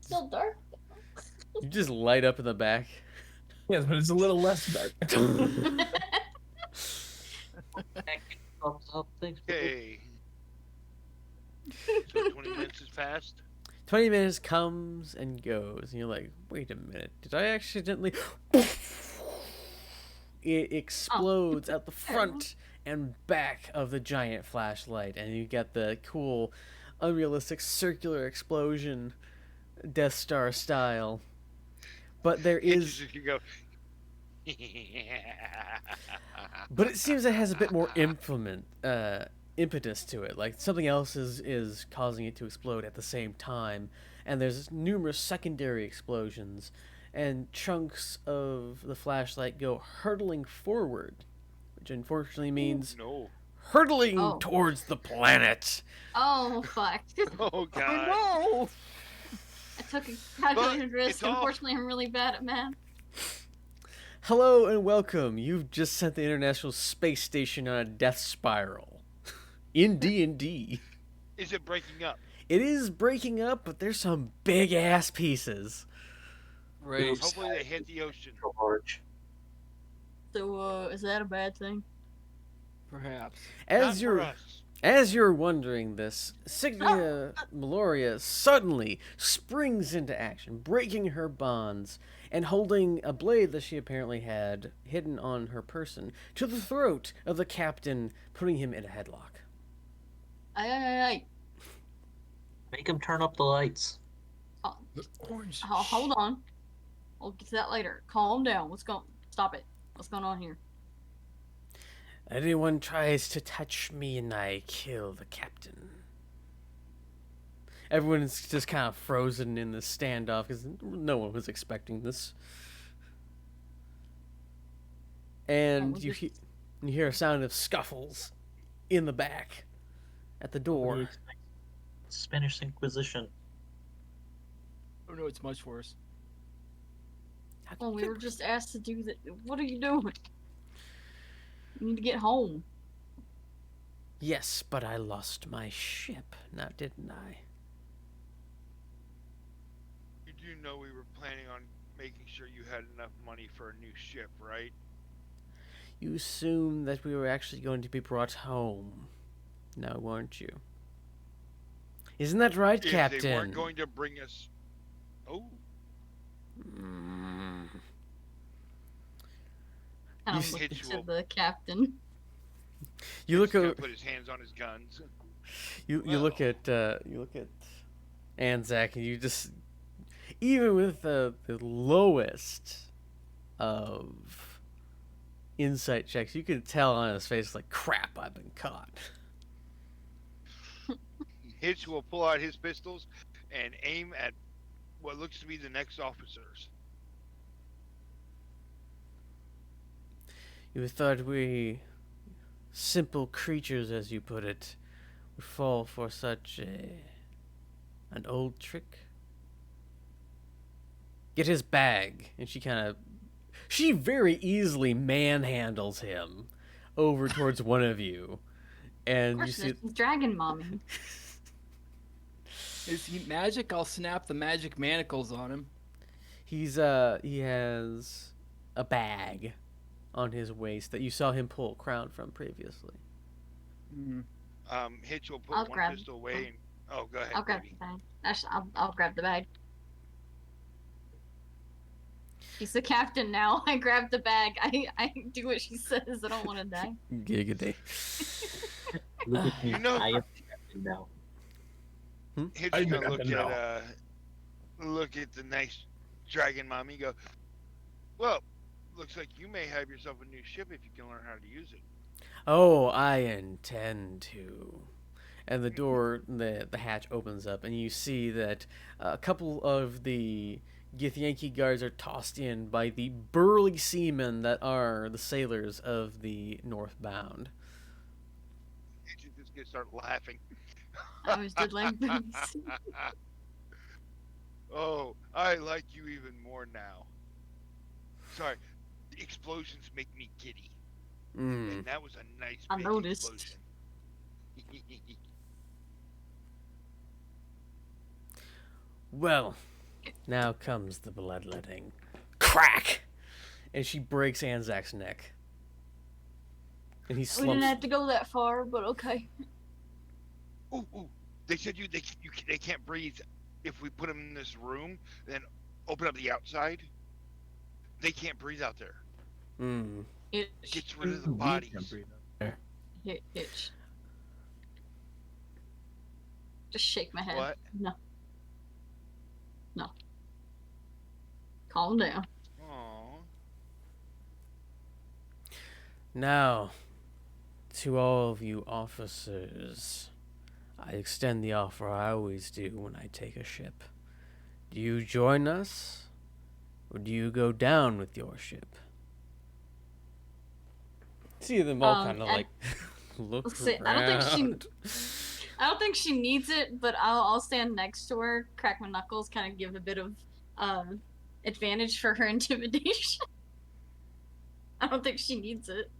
Still dark. You just light up in the back. Yes, but it's a little less dark. Thumbs up. Thanks. Okay. So 20 minutes has passed. 20 minutes comes and goes, and you're like, wait a minute, did I accidentally... It explodes at the front and back of the giant flashlight, and you get the cool, unrealistic circular explosion, Death Star style. But there is... If you go. But it seems it has a bit more impetus to it. Like something else is causing it to explode at the same time, and there's numerous secondary explosions, and chunks of the flashlight go hurtling forward, which unfortunately means No. hurtling Oh. towards the planet. Oh, fuck. Oh God. No. I took a calculated But risk. it's all- Unfortunately, I'm really bad at math. Hello and welcome. You've just sent the International Space Station on a death spiral. In D&D. Is it breaking up? It is breaking up, but there's some big ass pieces. Right. Hopefully they hit the ocean. Large. So, is that a bad thing? Perhaps. Not for us. As you're wondering this, Signia Meloria suddenly springs into action, breaking her bonds and holding a blade that she apparently had hidden on her person to the throat of the captain, putting him in a headlock. Aye. Make him turn up the lights. Orange. Hold on. We'll get to that later. Calm down. Stop it. What's going on here? Anyone tries to touch me and I kill the captain. Everyone's just kind of frozen in the standoff because no one was expecting this. And was you just- hear a sound of scuffles in the back at the door. Spanish Inquisition. Oh no, it's much worse. Oh, we were just asked to do that. What are you doing? You need to get home. Yes, but I lost my ship, now didn't I? You do know we were planning on making sure you had enough money for a new ship, right? You assumed that we were actually going to be brought home, now weren't you? Isn't that right, If Captain? they weren't going to bring us. Oh, Mm. Kind You of s- look Hitch to will. the captain. You look Hitch gonna at put his hands on his guns. you Well. look at Anzac, and you just, even with the lowest of insight checks, you could tell on his face like, crap, I've been caught. Hitch will pull out his pistols and aim at what looks to be the next officers. You thought we, simple creatures as you put it, would fall for such an old trick? Get his bag. And she very easily manhandles him over towards one of you. Of And you course, see it's Dragon Mommy. Is he magic? I'll snap the magic manacles on him. he has a bag on his waist that you saw him pull Crown from previously. Mm. Hitch will put I'll one grab- pistol away and. Oh, go ahead, I'll grab baby. the bag. Actually, I'll grab the bag. She's the captain now. I grab the bag. I do what she says. I don't want to die. Giggity. Look at me. You know- I am the captain now. Hitch I is gonna got look to know. at look at the nice dragon mommy. And go. Well, looks like you may have yourself a new ship if you can learn how to use it. Oh, I intend to. And the door, the hatch opens up, and you see that a couple of the Githyanki guards are tossed in by the burly seamen that are the sailors of the Northbound. Hitch is just gonna start laughing. I always did like these. Oh, I like you even more now. Sorry, the explosions make me giddy, Mm. and that was a nice I big noticed. explosion. Well, now comes the bloodletting. Crack! And she breaks Anzac's neck. And he We slumps. didn't have to go that far, but okay. Ooh, ooh. They said they can't breathe if we put them in this room, then open up the outside. They can't breathe out there. Mm. Hitch. Gets rid of the We can bodies. breathe up there. Hitch. Just shake my head. What? No. Calm down. Aww. Now, to all of you officers, I extend the offer I always do when I take a ship. Do you join us, or do you go down with your ship? See them all kind of I- like look Let's see, around. I don't think she needs it, but I'll stand next to her, crack my knuckles, kind of give a bit of advantage for her intimidation. I don't think she needs it.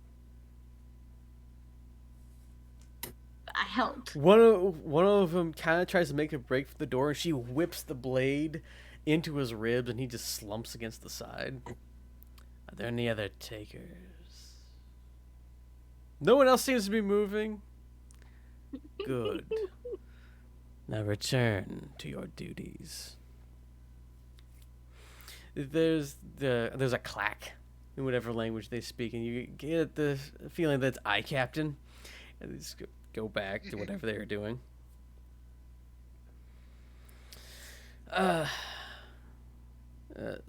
But I help. One of them kind of tries to make a break for the door, and she whips the blade into his ribs, and he just slumps against the side. Are there any other takers? No one else seems to be moving. Good. Now return to your duties. There's a clack in whatever language they speak, and you get the feeling that it's I, Captain, and they just go back to whatever they were doing.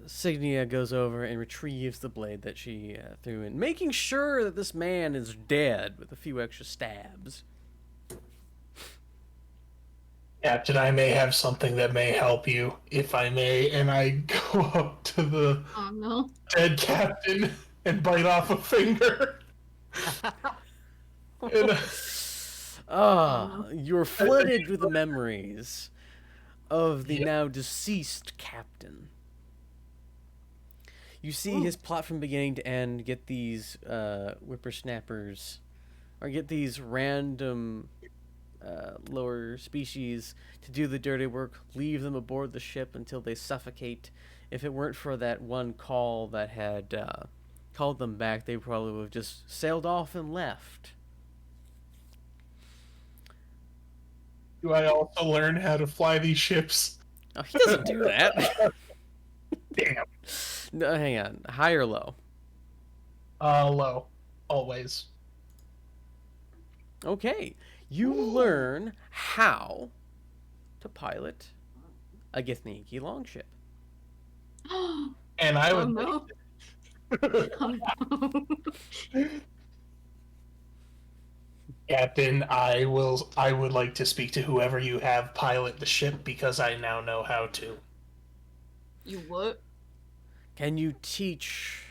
Signia goes over and retrieves the blade that she threw in, making sure that this man is dead with a few extra stabs. Captain, I may have something that may help you, if I may. And I go up to the Oh no. dead captain and bite off a finger. And, You're flooded with the memories of the Yep. now deceased captain. You see his plot from beginning to end get these whippersnappers or get these random lower species to do the dirty work, leave them aboard the ship until they suffocate. If it weren't for that one call that had called them back, they probably would have just sailed off and left. Do I also learn how to fly these ships? Oh, he doesn't do that. Damn. No, hang on. High or low? Low. Always. Okay. You learn how to pilot a Githyanki longship. And I Oh would no. Oh no. Captain, I would like to speak to whoever you have pilot the ship because I now know how to. You what? Can you teach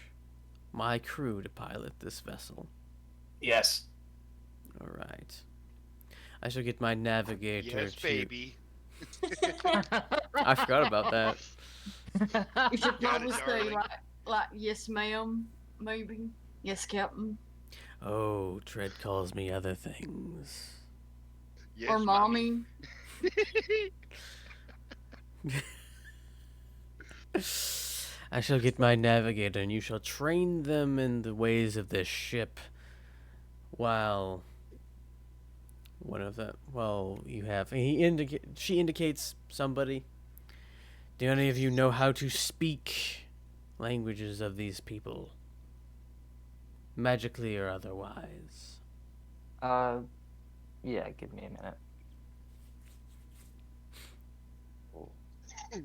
my crew to pilot this vessel? Yes. All right. I shall get my navigator Yes, to... baby. I forgot about that. You should Got probably it, say darling. like yes ma'am, maybe. Yes, Captain. Oh, Tread calls me other things. Yes, or mommy. I shall get my navigator, and you shall train them in the ways of this ship. While one of them, well, you have she indicates somebody. Do any of you know how to speak languages of these people, magically or otherwise? Yeah, give me a minute. Let's see.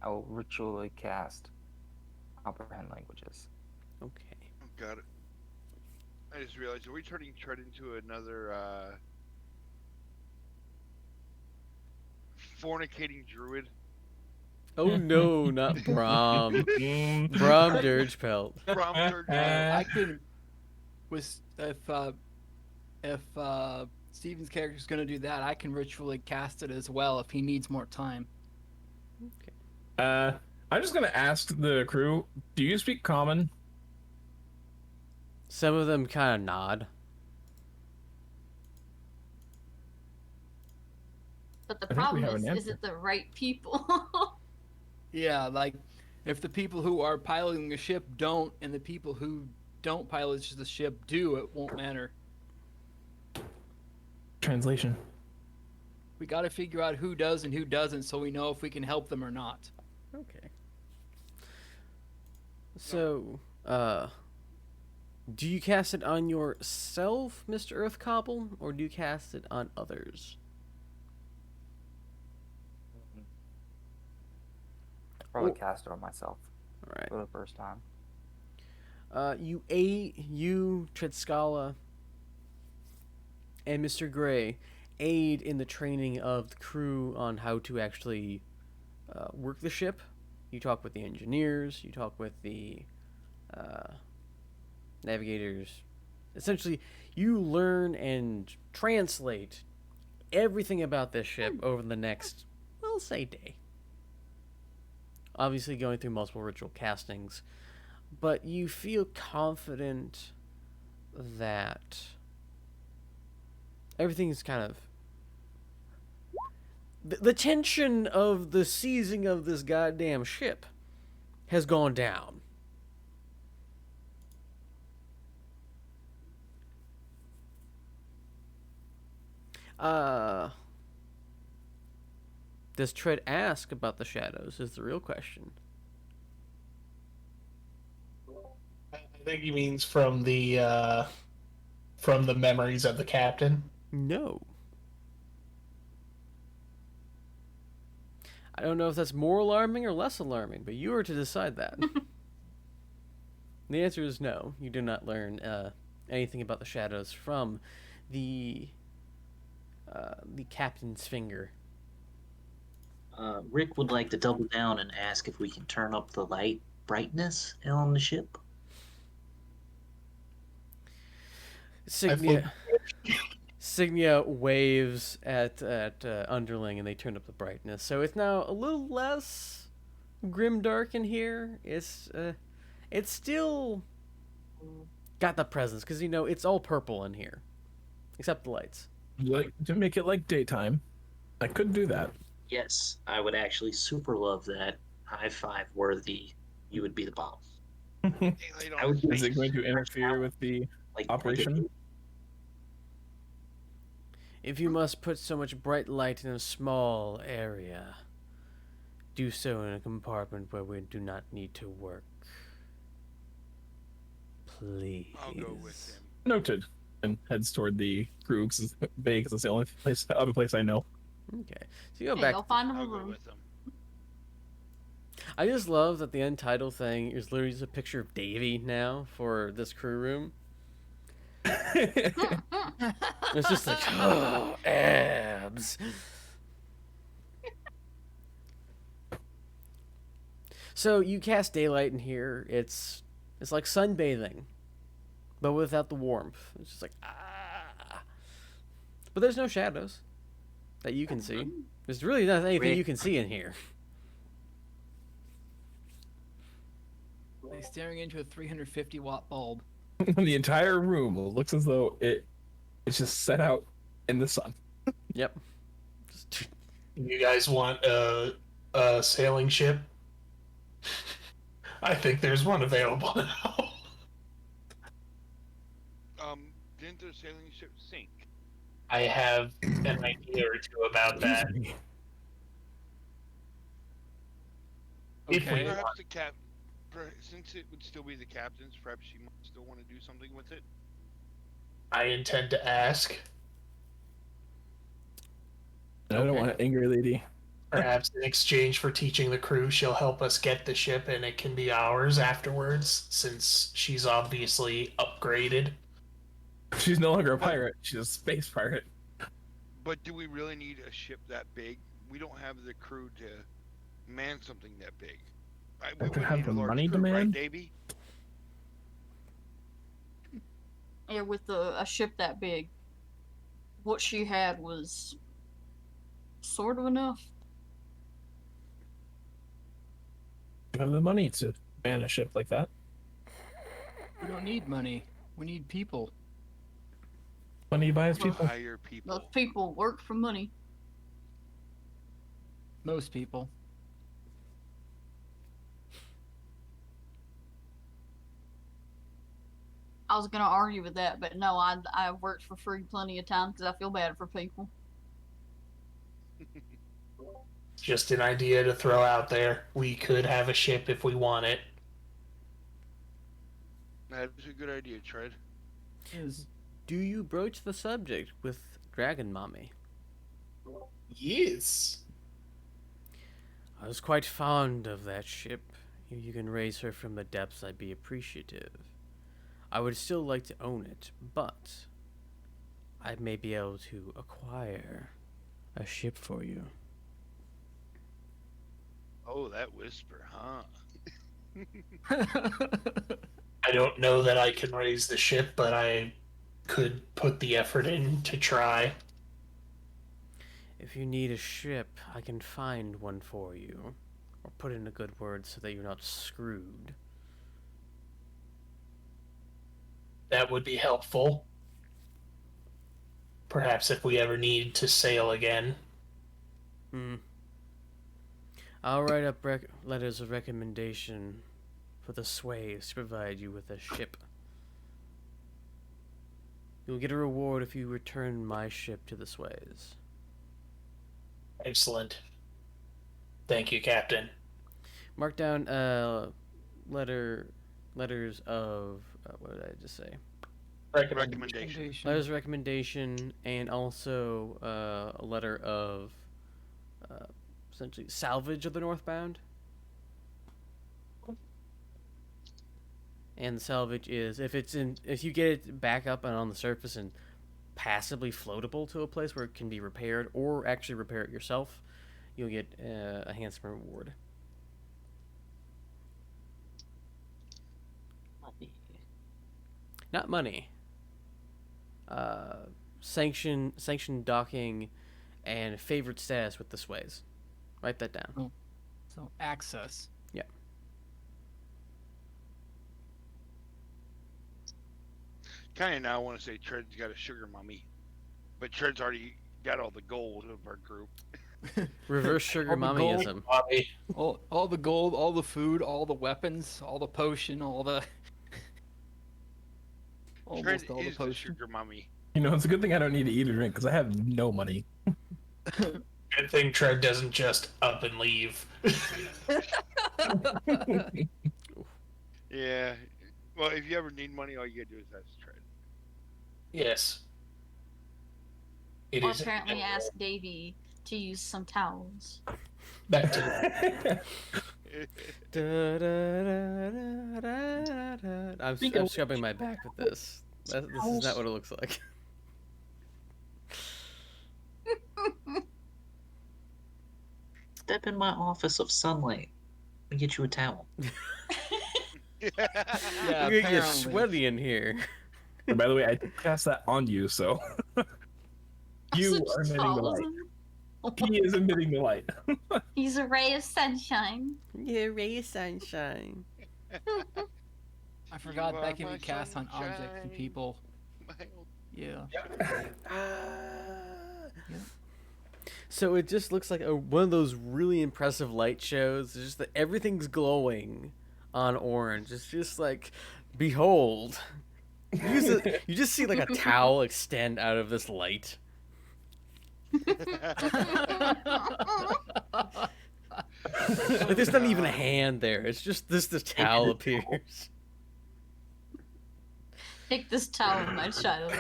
I will ritually cast comprehend languages. Okay. Got it. I just realized, are we turning Tread into another fornicating druid? Oh no, not Brom. Brom Dirgepelt. From third I can, with if Steven's character is gonna do that, I can ritually cast it as well if he needs more time. I'm just gonna ask the crew, do you speak common? Some of them kind of nod. But the I think we problem have an is answer. it the right people? Yeah, like if the people who are piloting the ship don't, and the people who don't pilot the ship do, it won't matter. Translation. We got to figure out who does and who doesn't, so we know if we can help them or not. Okay. So, do you cast it on yourself, Mr. Earthcobble, or do you cast it on others? Probably Oh. cast it on myself All right. for the first time. You, Tritskala, and Mr. Gray aid in the training of the crew on how to actually work the ship. You talk with the engineers, you talk with the navigators. Essentially, you learn and translate everything about this ship over the next, well, say, day. Obviously, going through multiple ritual castings, but you feel confident that everything's kind of the tension of the seizing of this goddamn ship has gone down. Does Tread ask about the shadows is the real question. I think he means from the memories of the captain. No. I don't know if that's more alarming or less alarming, but you are to decide that. The answer is no. You do not learn anything about the shadows from the captain's finger. Rick would like to double down and ask if we can turn up the light brightness on the ship. Signia waves at Underling, and they turn up the brightness. So it's now a little less grimdark in here. It's still got the presents because it's all purple in here, except the lights. Like to make it like daytime. I could do that. Yes, I would actually super love that. High five worthy. You would be the bomb. Daylight I on would his Is it face. going to interfere with the like operation? If you must put so much bright light in a small area, do so in a compartment where we do not need to work. Please. I'll go with him. Noted. And heads toward the crew because it's the only other place I know. Okay. So you go Hey, back. go find him a I'll go room. with him. I just love that the untitled thing is literally just a picture of Davy now for this crew room. It's just like, oh, abs. So you cast daylight in here. It's like sunbathing, but without the warmth. It's just like But there's no shadows that you can see. There's really not anything you can see in here. Like staring into a 350-watt bulb. The entire room looks as though it's just set out in the sun. Yep. You guys want a sailing ship? I think there's one available now. Didn't their sailing ship sink? I have an idea or two about that. If we Okay. Perhaps since it would still be the captain's, perhaps she might still want to do something with it. I intend to ask. I don't want an angry lady. Perhaps in exchange for teaching the crew, she'll help us get the ship and it can be ours afterwards, since she's obviously upgraded. She's no longer a pirate. She's a space pirate. But do we really need a ship that big? We don't have the crew to man something that big. We Don't you would have need a the large money to crew, right, man? Davey? Yeah, with a ship that big, what she had was sort of enough. You have the money to man a ship like that. We don't need money. We need people. Money buys We'll people. hire people. Those people work for money. Most people. I was gonna argue with that, but no, I worked for free plenty of times because I feel bad for people. Just an idea to throw out there. We could have a ship if we want it. That is a good idea, Tread. Is Do you broach the subject with Dragon Mommy? Yes. I was quite fond of that ship. If you can raise her from the depths, I'd be appreciative. I would still like to own it, but I may be able to acquire a ship for you. Oh, that whisper, huh? I don't know that I can raise the ship, but I could put the effort in to try. If you need a ship, I can find one for you. Or put in a good word so that you're not screwed. That would be helpful. Perhaps if we ever need to sail again. I'll write up letters of recommendation for the Sways to provide you with a ship. You'll get a reward if you return my ship to the Sways. Excellent. Thank you, Captain. Mark down letters of what did I just say? Recommendation. Letters of recommendation, and also a letter of essentially salvage of the Northbound. And the salvage is if you get it back up and on the surface and passably floatable to a place where it can be repaired, or actually repair it yourself, you'll get a handsome reward. Not money. Sanction docking and favorite status with the Sways. Write that down. so access. Yeah. kind of now want to say Tread's got a sugar mummy, but Tread's already got all the gold of our group. Reverse sugar All the gold. mommyism. Bobby. All the gold, all the food, all the weapons, all the potion, all the Tread almost all the is the potion. sugar mummy. You know, it's a good thing I don't need to eat or drink because I have no money. Good thing Tread doesn't just up and leave. Yeah. Well, if you ever need money, all you gotta do is ask Tread. Yes. It Or is apparently ask Davey to use some towels. that too. I'm scrubbing my back with this. This is not what it looks like. Step in my office of sunlight. Let me get you a towel. Yeah, You're apparently. sweaty in here. And by the way, I cast that on you, so you So just are emitting the follows light. him. He is emitting the light. He's a ray of sunshine. Yeah, ray of sunshine. I forgot You that are can my be cast on objects and sunshine. people. My old- Yeah. So it just looks like one of those really impressive light shows. It's just that everything's glowing on orange. It's just like, behold. You just see like a towel extend out of this light. Like there's not even a hand there. It's just this towel appears. Take this towel, my child.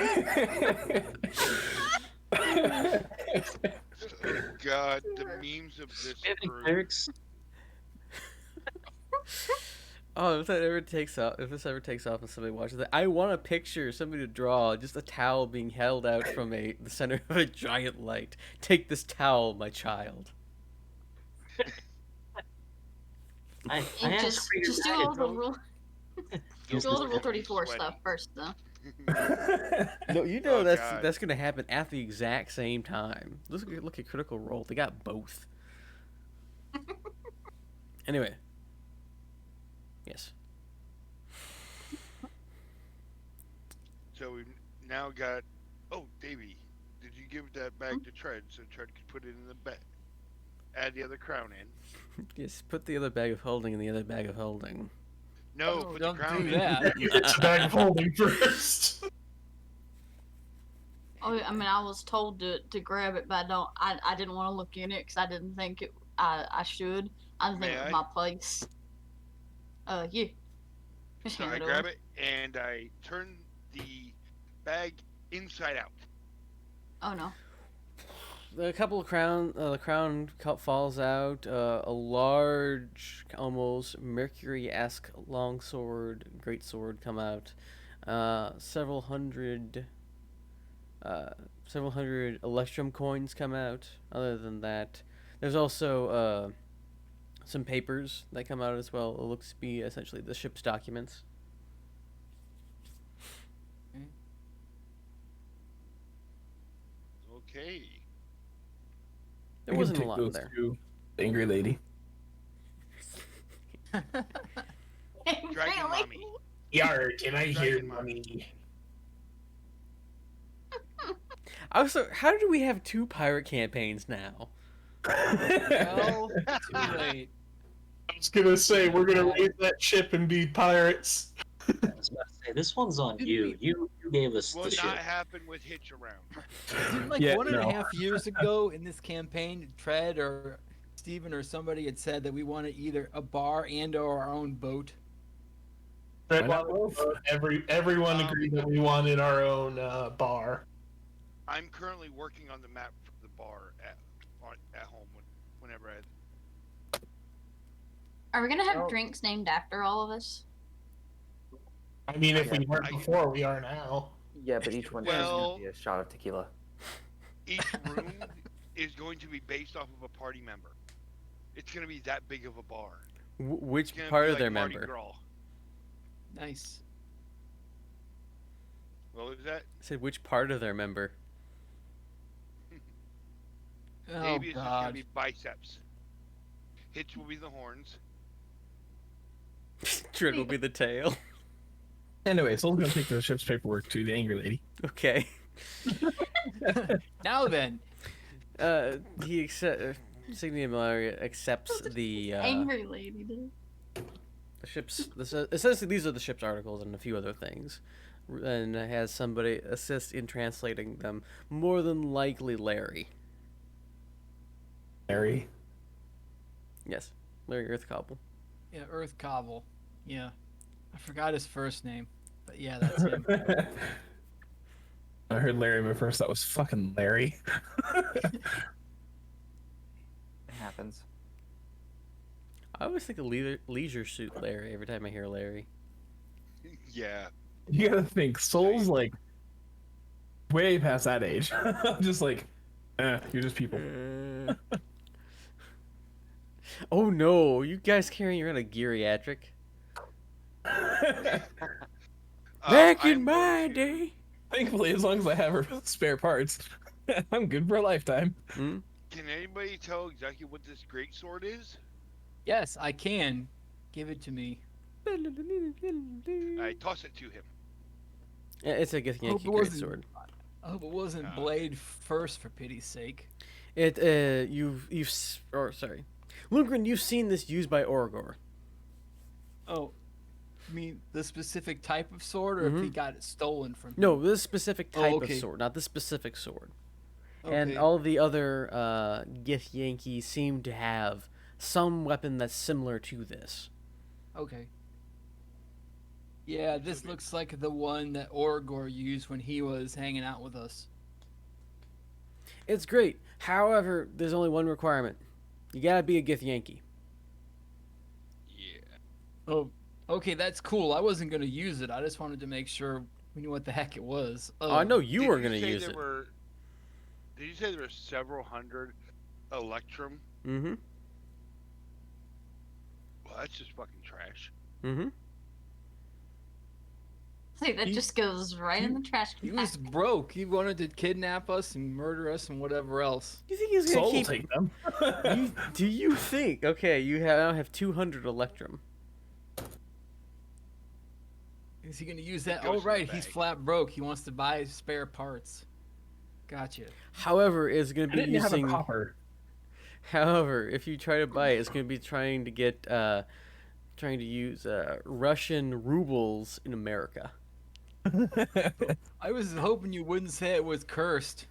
Oh God, the memes of this Any group. clerics? Oh, if this ever takes off and somebody watches it, I want a picture, somebody to draw just a towel being held out from the center of a giant light. Take this towel, my child. I And asked just for your do all the guidance. rule. Those Do all the are Rule 34 sweaty. stuff first, though. No, you know Oh, that's God. that's gonna happen at the exact same time. Look at Critical Role. They got both. Anyway. Yes. So we've now got. Oh, Davey, did you give that bag to Tread so Tread could put it in the bag? Add the other crown in. Yes. Put the other bag of holding in the other bag of holding. No, Oh, put the don't crown do in. that. It's a bag of holding first. Oh, I mean, I was told to grab it, but I didn't want to look in it because I didn't think I should. I didn't think May it was I? my place. Yeah. Just So hand I it grab over. it and I turn the bag inside out. Oh no. A couple of the crown falls out. A large, almost Mercury-esque longsword, greatsword come out. Several hundred Electrum coins come out. Other than that, there's also some papers that come out as well. It looks to be essentially the ship's documents. Okay. There I can wasn't a take lot in those there. to the angry lady. Dragon Really? mommy. Yar, can I hear Dragon money? Also, how do we have two pirate campaigns now? Well, too late. I was gonna say we're gonna raise that ship and be pirates. I was about to say this one's on Didn't you. You gave us Will the not ship. happen with Hitch around. Didn't like Yeah, 1.5 years ago in this campaign, Tread or Steven or somebody had said that we wanted either a bar and or our own boat. But Why not both? everyone agreed that we wanted our own bar. I'm currently working on the map for the bar at home whenever I. Are we gonna have Well- drinks named after all of us? I mean, if we weren't I- before, we are now. Yeah, but each one's just Well- gonna be a shot of tequila. Each room is going to be based off of a party member. It's going to be that big of a bar. Which It's gonna part be of like their Mardi member? Gras. Nice. What was that? I said which part of their member? Oh Maybe it's just going to God. be biceps. Hitch will be the horns. Tread will be the tail. Anyway, Soul's gonna take the ship's paperwork to the angry lady. Okay. Now then, He accept Signia Malaria accepts the Angry lady did. the ship's. Essentially, these are the ship's articles and a few other things, and has somebody assist in translating them. More than likely, Larry. Larry. Yes, Larry Earthcobble. yeah, Earth Cobble. Yeah, I forgot his first name, but yeah, that's him. I heard Larry at first. That was fucking Larry. It happens. I always think of Leisure Suit Larry every time I hear Larry. Yeah. You gotta think, Soul's like way past that age. I'm just like, you're just people. Oh no, you guys carrying around a geriatric? Back in I'm my going to- day. Thankfully, as long as I have her spare parts, I'm good for a lifetime. Hmm? Can anybody tell exactly what this great sword is? Yes, I can. Give it to me. I toss it to him. Yeah, it's a good Hope Yankee it great wasn't- sword. I hope it wasn't Blade first, for pity's sake. It sorry, Lundgren, you've seen this used by Orgor. Oh, you mean the specific type of sword, or if he got it stolen from him? No, this specific type okay. of sword, not the specific sword. Okay. And all the other Gith Yankees seem to have some weapon that's similar to this. Okay. Yeah, this looks like the one that Orgor used when he was hanging out with us. It's great. However, there's only one requirement. You gotta be a Gith Yankee. Yeah. Oh, okay, that's cool. I wasn't gonna use it. I just wanted to make sure we knew what the heck it was. Oh, I know you Did were you gonna say use there it. Did you say there were several hundred Electrum? Mm-hmm. Well, that's just fucking trash. Mm-hmm. See, that He- just goes right in the trash He can. was broke. He wanted to kidnap us and murder us and whatever else. You think he's gonna Soul will keep? take them. Do you think? Okay, you now have 200 Electrum. Is he gonna use that? Goes Oh, in the right. He's bag. flat broke. He wants to buy spare parts. Gotcha. However, it's gonna I be didn't have a using. copper. However, if you try to buy it, it's gonna be trying to get trying to use Russian rubles in America. I was hoping you wouldn't say it was cursed.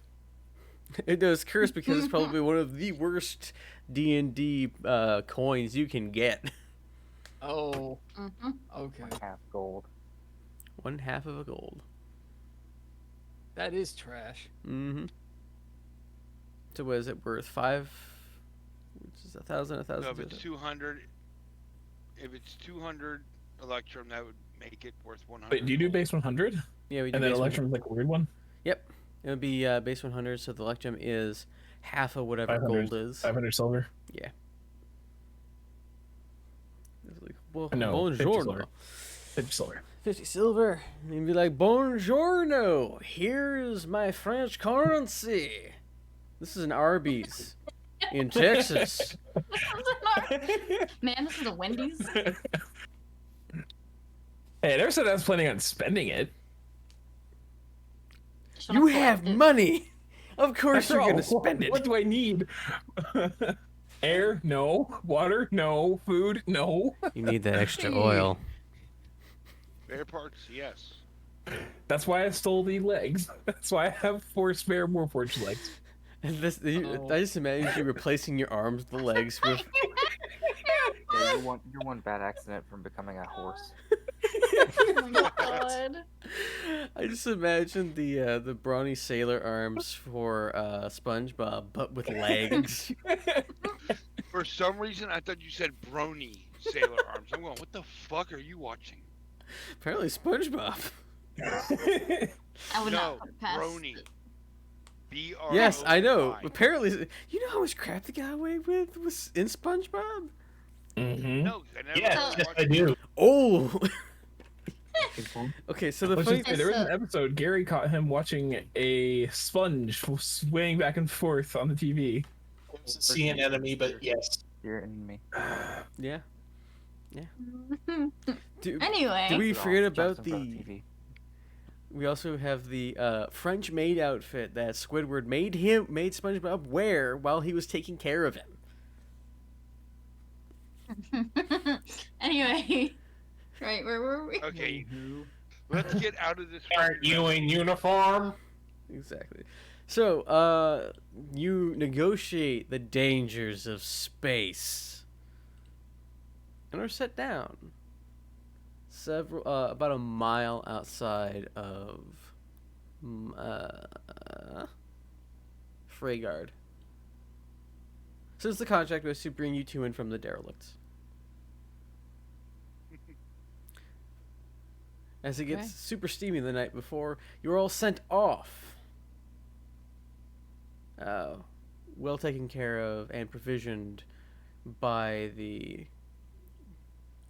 It does curse because it's probably one of the worst D&D coins you can get. Oh, Mm-hmm. okay. Half gold. 1/2 of a gold. That is trash. Mm-hmm. So what is it worth? 5? Which is 1,000, So 1,000. if it's 200, if it's 200 Electrum, that would make it worth 100. Wait, do you do base 100? Yeah, we do. And then base Electrum is like a weird one? Yep. It would be base 100, so the Electrum is half of whatever 500, gold is. 500 silver. Yeah. It's like, well, No, 50 buongiorno. silver. 50 silver. 50 silver. And you'd be like, buongiorno. Here's my French currency. This is an Arby's in Texas. Man, this is a Wendy's. Hey, I never said I was planning on spending it. Should've You have collected. money. Of course After you're all, going to spend it. What do I need? Air? No. Water? No. Food? No. You need that extra oil. Spare parts, yes. That's why I stole the legs. That's why I have 4 spare Warforged legs. And this, Uh-oh. I just imagine you replacing your arms with the legs with. Yeah, you're one bad accident from becoming a horse. Oh my god. I just imagine the brawny sailor arms for SpongeBob, but with legs. For some reason, I thought you said brony sailor arms. I'm going, what the fuck are you watching? Apparently, SpongeBob. I would No, not put it past. brony. B-R-O-N-Y. Yes, I know. Apparently, you know how much crap they got away with was in SpongeBob. Mm-hmm. No, I never Yes, yes, watched I do. Oh. Okay, so the Let's funny. just say there was an So- episode. Gary caught him watching a sponge swaying back and forth on the TV. It was a sea anemone, but yes. You're in me. Yeah. Do, Anyway. do we It all forget jumps about in front of the? TV. We also have the French maid outfit that Squidward made SpongeBob wear while he was taking care of him. Anyway, right, where were we? Okay, Anywho. let's get out of this. Aren't fucking you mess. in uniform? Exactly. So, you negotiate the dangers of space and are set down about a mile outside of Freygard. Since the contract was to bring you to and from the derelicts. As it gets Okay. super steamy the night before, you're all sent off. Well taken care of and provisioned by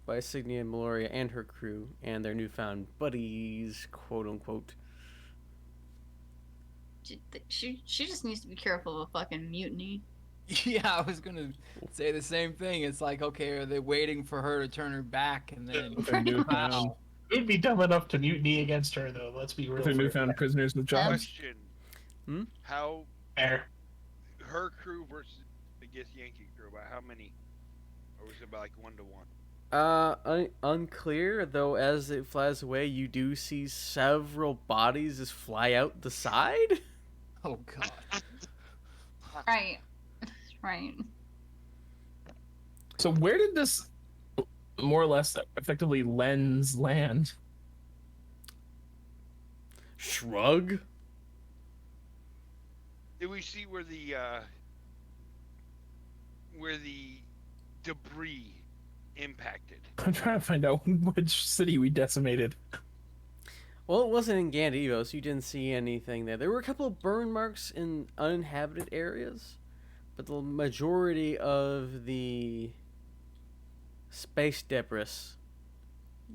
Signia Meloria and her crew and their newfound buddies, quote unquote. She just needs to be careful of a fucking mutiny. Yeah, I was gonna say the same thing. It's like, okay, are they waiting for her to turn her back and then With their newfound, wow. They'd be dumb enough to mutiny against her, though. Let's be real. with their for a newfound minute. prisoners with jobs. Question: Hmm? How Fair. her crew versus, I guess, Yankee crew? About how many? Or was it about like 1-to-1? Unclear, though as it flies away, you do see several bodies just fly out the side. Oh god. Right. Right. So where did this more or less effectively lens land? Shrug. Did we see where the debris impacted? I'm trying to find out which city we decimated. Well, it wasn't in Gandivo, so you didn't see anything there. There were a couple of burn marks in uninhabited areas, but the majority of the space debris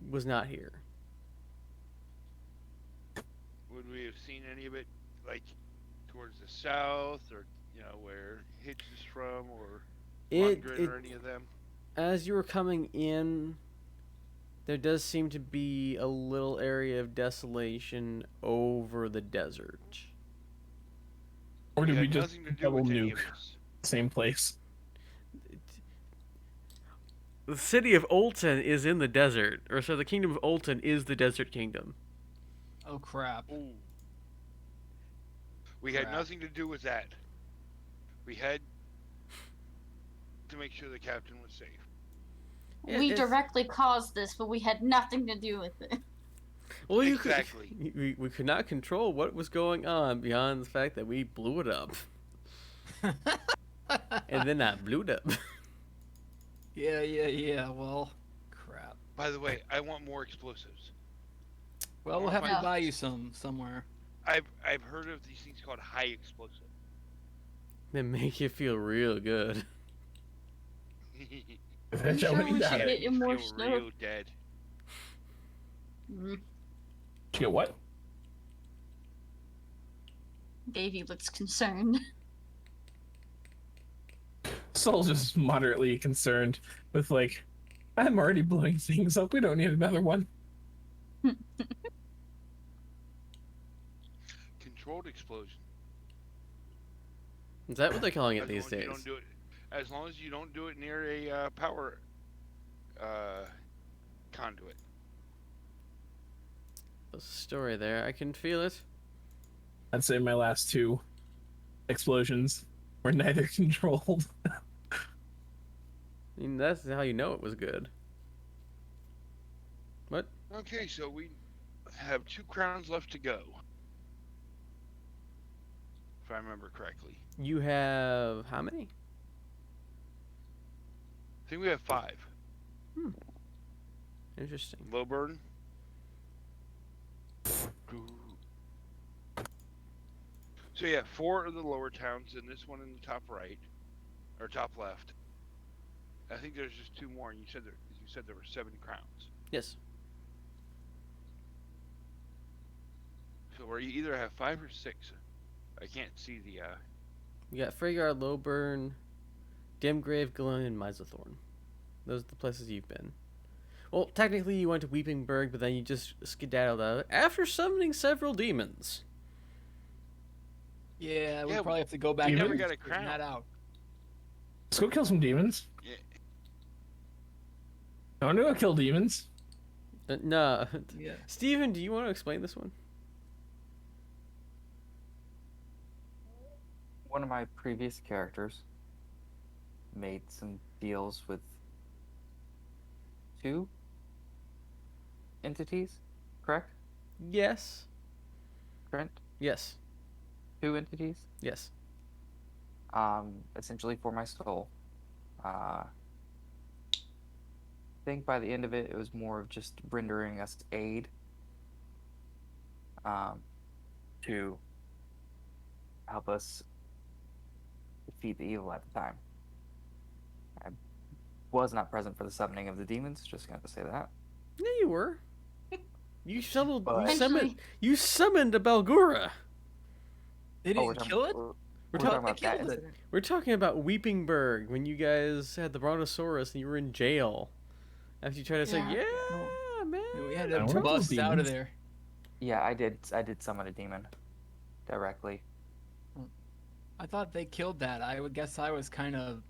was not here. Would we have seen any of it, like towards the south, or where Hitch is from, or Lundgren, or any of them? As you were coming in, there does seem to be a little area of desolation over the desert. Or did It we had just nothing to do double with any nuke of this. same place? The city of Olton is in the desert, or so the kingdom of Olton is the desert kingdom. Oh crap. Ooh. We had Crap. nothing to do with that. We had to make sure the captain was safe. We directly caused this, but we had nothing to do with it. Well, Exactly. we could not control what was going on beyond the fact that we blew it up. And then I blew it up. Yeah. Well, crap. By the way, I want more explosives. Well, we'll have Yeah. to buy you some somewhere. I've heard of these things called high explosive. They make you feel real good. That's sure how we we should got it. get you more Feel stuff. real dead. Mm. You get what? Davey looks concerned. Soul's just moderately concerned with like, I'm already blowing things up. We don't need another one. Controlled explosion. Is that what they're calling it As these long as you days? don't do it, as long as you don't do it near a power conduit. There's a story there. I can feel it. I'd say my last two explosions were neither controlled. I mean, that's how you know it was good. What? Okay, so we have 2 crowns left to go. If I remember correctly. You have how many? I think we have 5. Interesting. Low burn. So yeah, 4 of the lower towns, and this one in the top right, or top left. I think there's just 2 more, and you said there were 7 crowns. Yes. So we either have 5 or 6. I can't see the. You got Freygard, Lowburn, Dimgrave, Glen, and Misathorn. Those are the places you've been. Well, technically you went to Weeping Berg, but then you just skedaddled out after summoning several demons. Yeah, we Yeah, probably have to go back we and never got a figure that crown. out. Let's go kill some demons. Yeah. I want to go kill demons. Nah. Yeah. Steven, do you want to explain this one? One of my previous characters made some deals with 2 entities, correct? Yes. Trent? Yes. 2 entities? Yes. Essentially for my soul. I think by the end of it, it was more of just rendering us aid to help us defeat the evil at the time. I was not present for the summoning of the demons, just going to say that. Yeah, you were. You summoned. But- You summoned a Balgura. They Oh, didn't kill it? We're talking talking about that killed it. incident? We're talking about Weeping Berg when you guys had the Brontosaurus and you were in jail. After you tried to say, Yeah. yeah, man. We had I to want those bust out of demons. there. Yeah, I did summon a demon directly. I thought they killed that. I would guess I was kind of.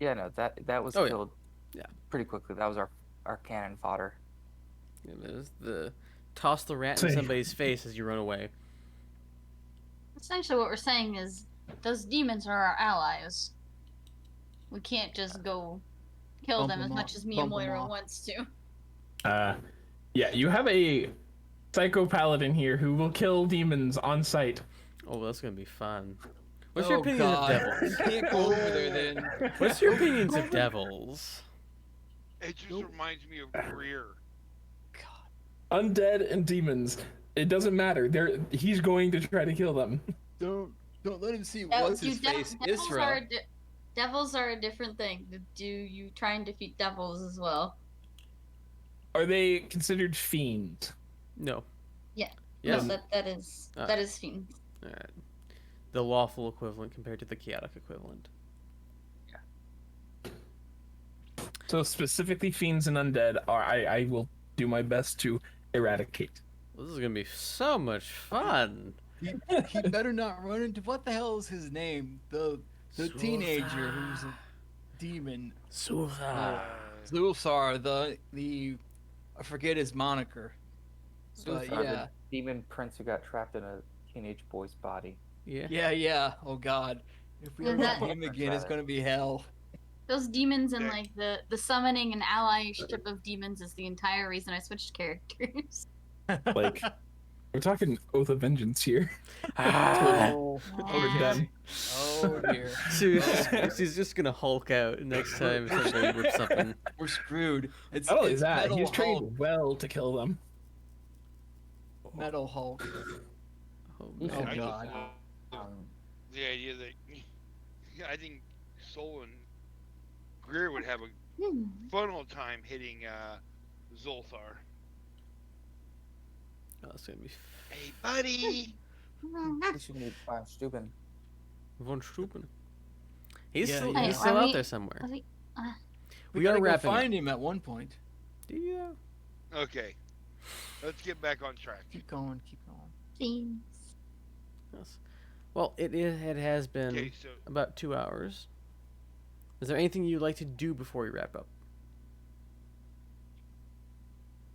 Yeah, no, that was Oh, yeah. killed Yeah. pretty quickly. That was our cannon fodder. It was the toss the rat in Say- somebody's face as you run away. Essentially, what we're saying is those demons are our allies. We can't just go kill Bump them as them much off- as me and bump 'em Moira off. wants to. Yeah, you have a psycho paladin here who will kill demons on sight. Oh, that's gonna be fun. What's your Oh, opinion God. of devils? Can't go over there then. What's your opinions of devils? It just Nope. reminds me of Greer. Undead and demons. It doesn't matter. He's going to try to kill them. Don't let him see Oh, what's his face. Israel. Devils are a different thing. Do you try and defeat devils as well? Are they considered fiends? No. Yeah. Yes. No, that is Ah. that is fiends. All right. The lawful equivalent compared to the chaotic equivalent. So specifically fiends and undead are I will do my best to eradicate. Well, this is gonna be so much fun. He better not run into what the hell is his name? The teenager who's a demon. Suha. Zulfar, the I forget his moniker. But Zulfar, yeah. the demon prince who got trapped in a teenage boy's body. Yeah. Yeah. Oh God. If we Yeah, ever that- see him again, it's gonna be hell. Those demons and Yeah. like the summoning and allyship of demons is the entire reason I switched characters. Like we're talking Oath of Vengeance here. Ah. Oh, We're done. Oh dear. She's just gonna Hulk out next time somebody whips something. We're screwed. It's, Not only it's that, Metal he's trained Hulk. well to kill them. Metal Hulk. Oh, You man. should I be, God. The idea that I think Soul and Greer would have a fun old time hitting Zolthar. Oh, it's gonna be Hey, buddy! you should meet Von Steuben. von Strupen. He's Yeah, still, yeah. he's Hey, still are out we- there somewhere. I think- We gotta are go wrapping find him at one point. Yeah. Okay, let's get back on track. Keep going. Fiends. Yes. Well, it has been Okay, so about 2 hours. Is there anything you'd like to do before we wrap up?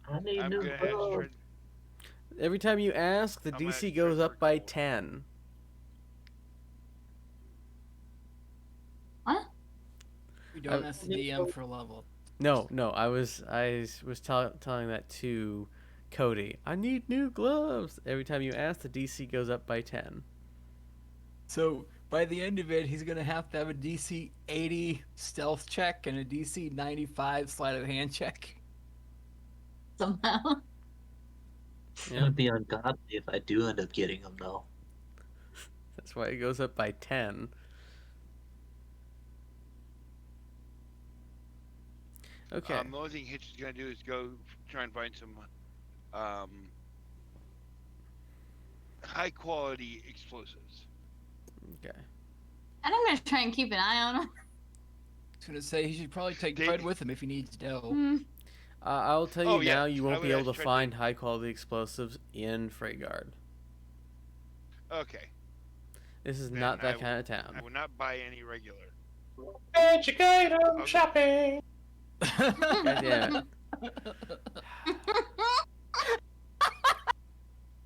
I need I'm new gonna ask clothes. Trent. Every time you ask, the I'm gonna DC ask goes Trent up for by gold. 10. What? We don't Uh, ask the DM for a level. No, I was telling that to Cody. I need new gloves. Every time you ask, the DC goes up by 10. So by the end of it, he's gonna have to have a DC 80 stealth check and a DC 95 sleight of hand check. Somehow. It's Yeah. gonna be ungodly if I do end up getting them, though. That's why it goes up by 10. Okay. The only thing Hitch is gonna do is go try and find some high quality explosives. Okay. And I'm gonna try and keep an eye on him. I was gonna say he should probably take They- Fred with him if he needs dough. Hmm. I'll tell you Oh, yeah, now, you I won't would be able ask to Trent find high quality explosives in Freygard. Okay. This is Then not that I kind of I town. will not buy any regular. Magic item Okay. shopping. God damn it.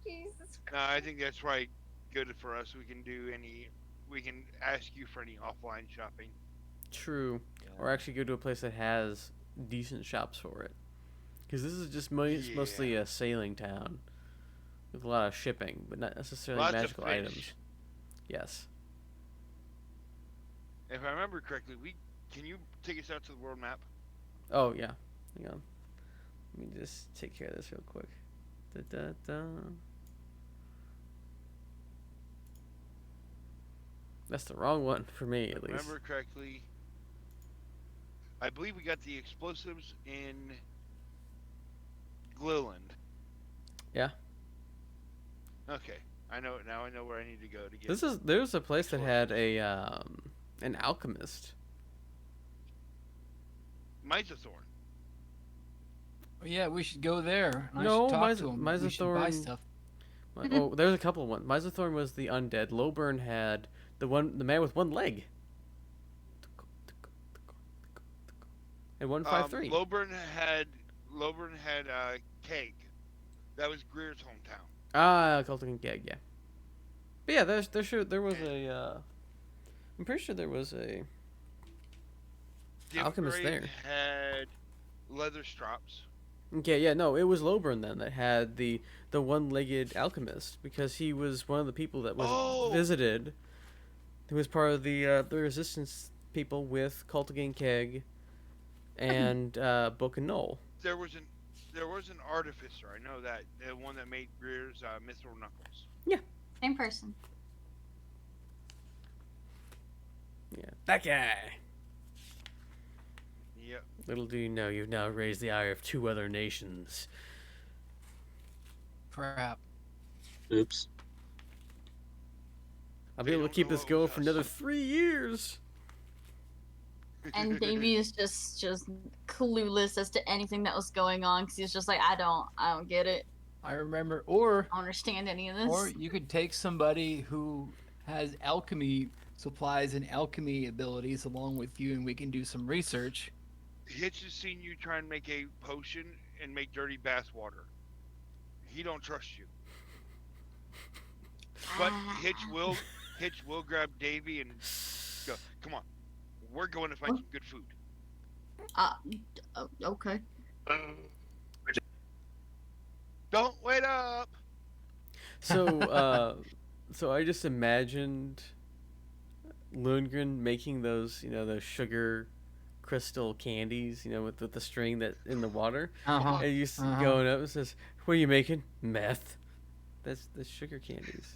Jesus No, I think that's right. Good for us. We can ask you for any offline shopping. True. Or actually go to a place that has decent shops for it. Because this is just mostly Yeah. a sailing town. With a lot of shipping, but not necessarily Lots of magical fish. items. Yes. If I remember correctly, can you take us out to the world map? Oh, yeah. Hang on. Let me just take care of this real quick. Da-da-da. That's the wrong one for me, at If I least. remember correctly, I believe we got the explosives in Glilland. Yeah. Okay, I know now. I know where I need to go to get. There's a place that had an alchemist. Myzothorn. Yeah, we should go there. I No, should talk to him. We should buy Myzothorn- stuff. Oh, there's a couple of ones. Myzothorn was the undead. Lowburn had the man with one leg. And 153. Lowburn had Keg. That was Greer's hometown. Ah, Cultic Gag, yeah. But yeah, there was a. I'm pretty sure there was a alchemist there. Dimgrave had leather straps. Okay, yeah, no, it was Lowburn then that had the one-legged alchemist because he was one of the people that was visited. He was part of the resistance people with Cultigan Keg and Book and Knoll. There was an artificer. I know that, the one that made Greer's mithril knuckles. Same person. Yeah, that guy. Yep. Little do you know, you've now raised the ire of 2 other nations. Crap. Oops. I'll be They able to don't keep know this it going was for us. another 3 years. And Davey is just clueless as to anything that was going on because he's just like, I don't get it. I remember, or I don't understand any of this. or you could take somebody who has alchemy supplies and alchemy abilities along with you, and we can do some research. Hitch has seen you try and make a potion and make dirty bath water. He don't trust you. But Hitch will grab Davy and go. Come on, we're going to find some good food. Okay. Don't wait up. So, so I just imagined Lundgren making those sugar crystal candies, with the string that in the water, Uh-huh. and you going up and says, "What are you making? Meth? That's the sugar candies."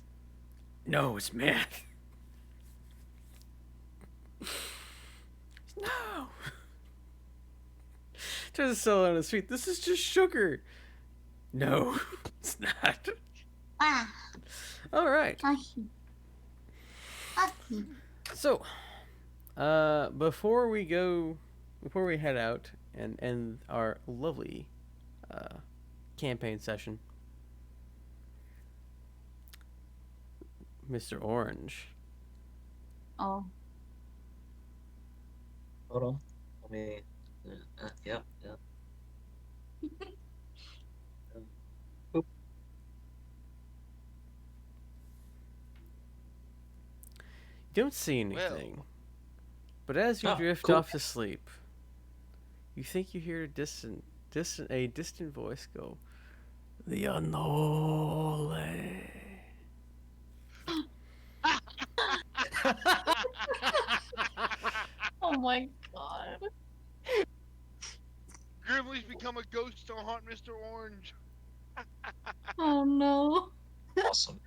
No, it's meth. No. Tries to sell it on the street. This is just sugar. No, it's not. All right. So, before we head out and end our lovely campaign session, Mr. Orange. Oh. Hold on. Let me. Yep. You don't see anything, but as you drift cool. off to sleep, you think you hear a distant voice go, "The unholy." Oh my god. Grimly's become a ghost to haunt Mr. Orange. Oh no. Awesome.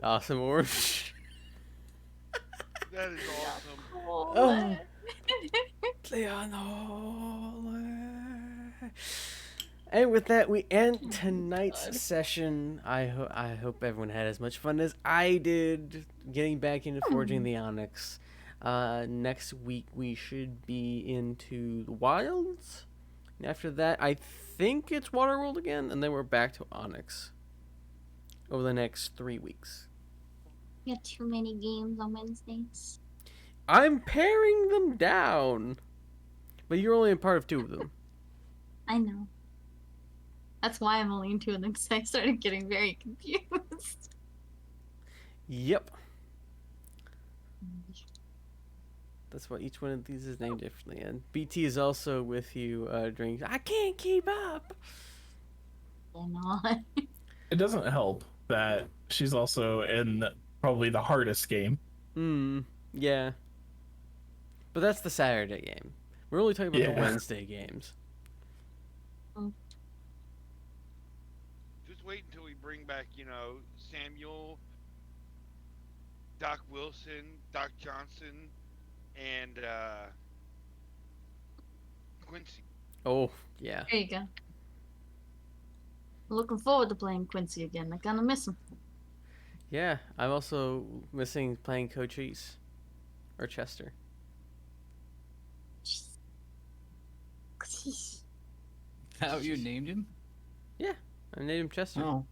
Awesome, Orange. That is awesome. Oh. The unholy. And with that, we end tonight's session. I hope everyone had as much fun as I did getting back into forging the Onyx. Next week we should be into the wilds. After that, I think it's Waterworld again, and then we're back to Onyx over the next 3 weeks. We got too many games on Wednesdays. I'm paring them down, but you're only a part of 2 of them. I know. That's why I'm only in 2 of them, because I started getting very confused. Yep. That's why each one of these is named differently. And BT is also with you during. I can't keep up. They're not. It doesn't help that she's also in probably the hardest game. Yeah. But that's the Saturday game. We're only talking about the Yeah. Wednesday games. Just wait until we bring back, Samuel, Doc Wilson, Doc Johnson, and Quincy. Oh, yeah. There you go. Looking forward to playing Quincy again. I'm gonna miss him. Yeah, I'm also missing playing Cochise. Or Chester. How you named him? I named him Chester. Oh.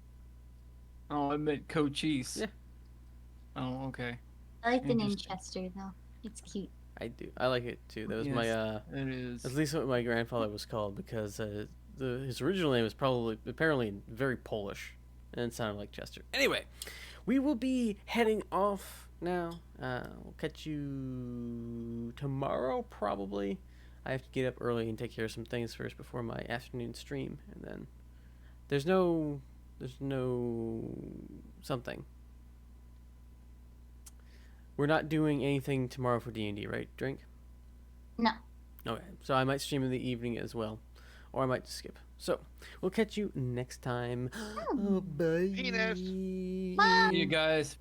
Oh, I meant Cochise. Yeah. Oh, okay. I like the name Interesting. Chester though. It's cute. I do. I like it too. That was my Yes, It is. at least what my grandfather was called, because his original name was apparently very Polish, and it sounded like Chester. Anyway, we will be heading off now. We'll catch you tomorrow probably. I have to get up early and take care of some things first before my afternoon stream, and then there's no something. We're not doing anything tomorrow for D&D, right? Drink? No. Okay, so I might stream in the evening as well, or I might just skip. So we'll catch you next time. Bye. Penis. See you guys.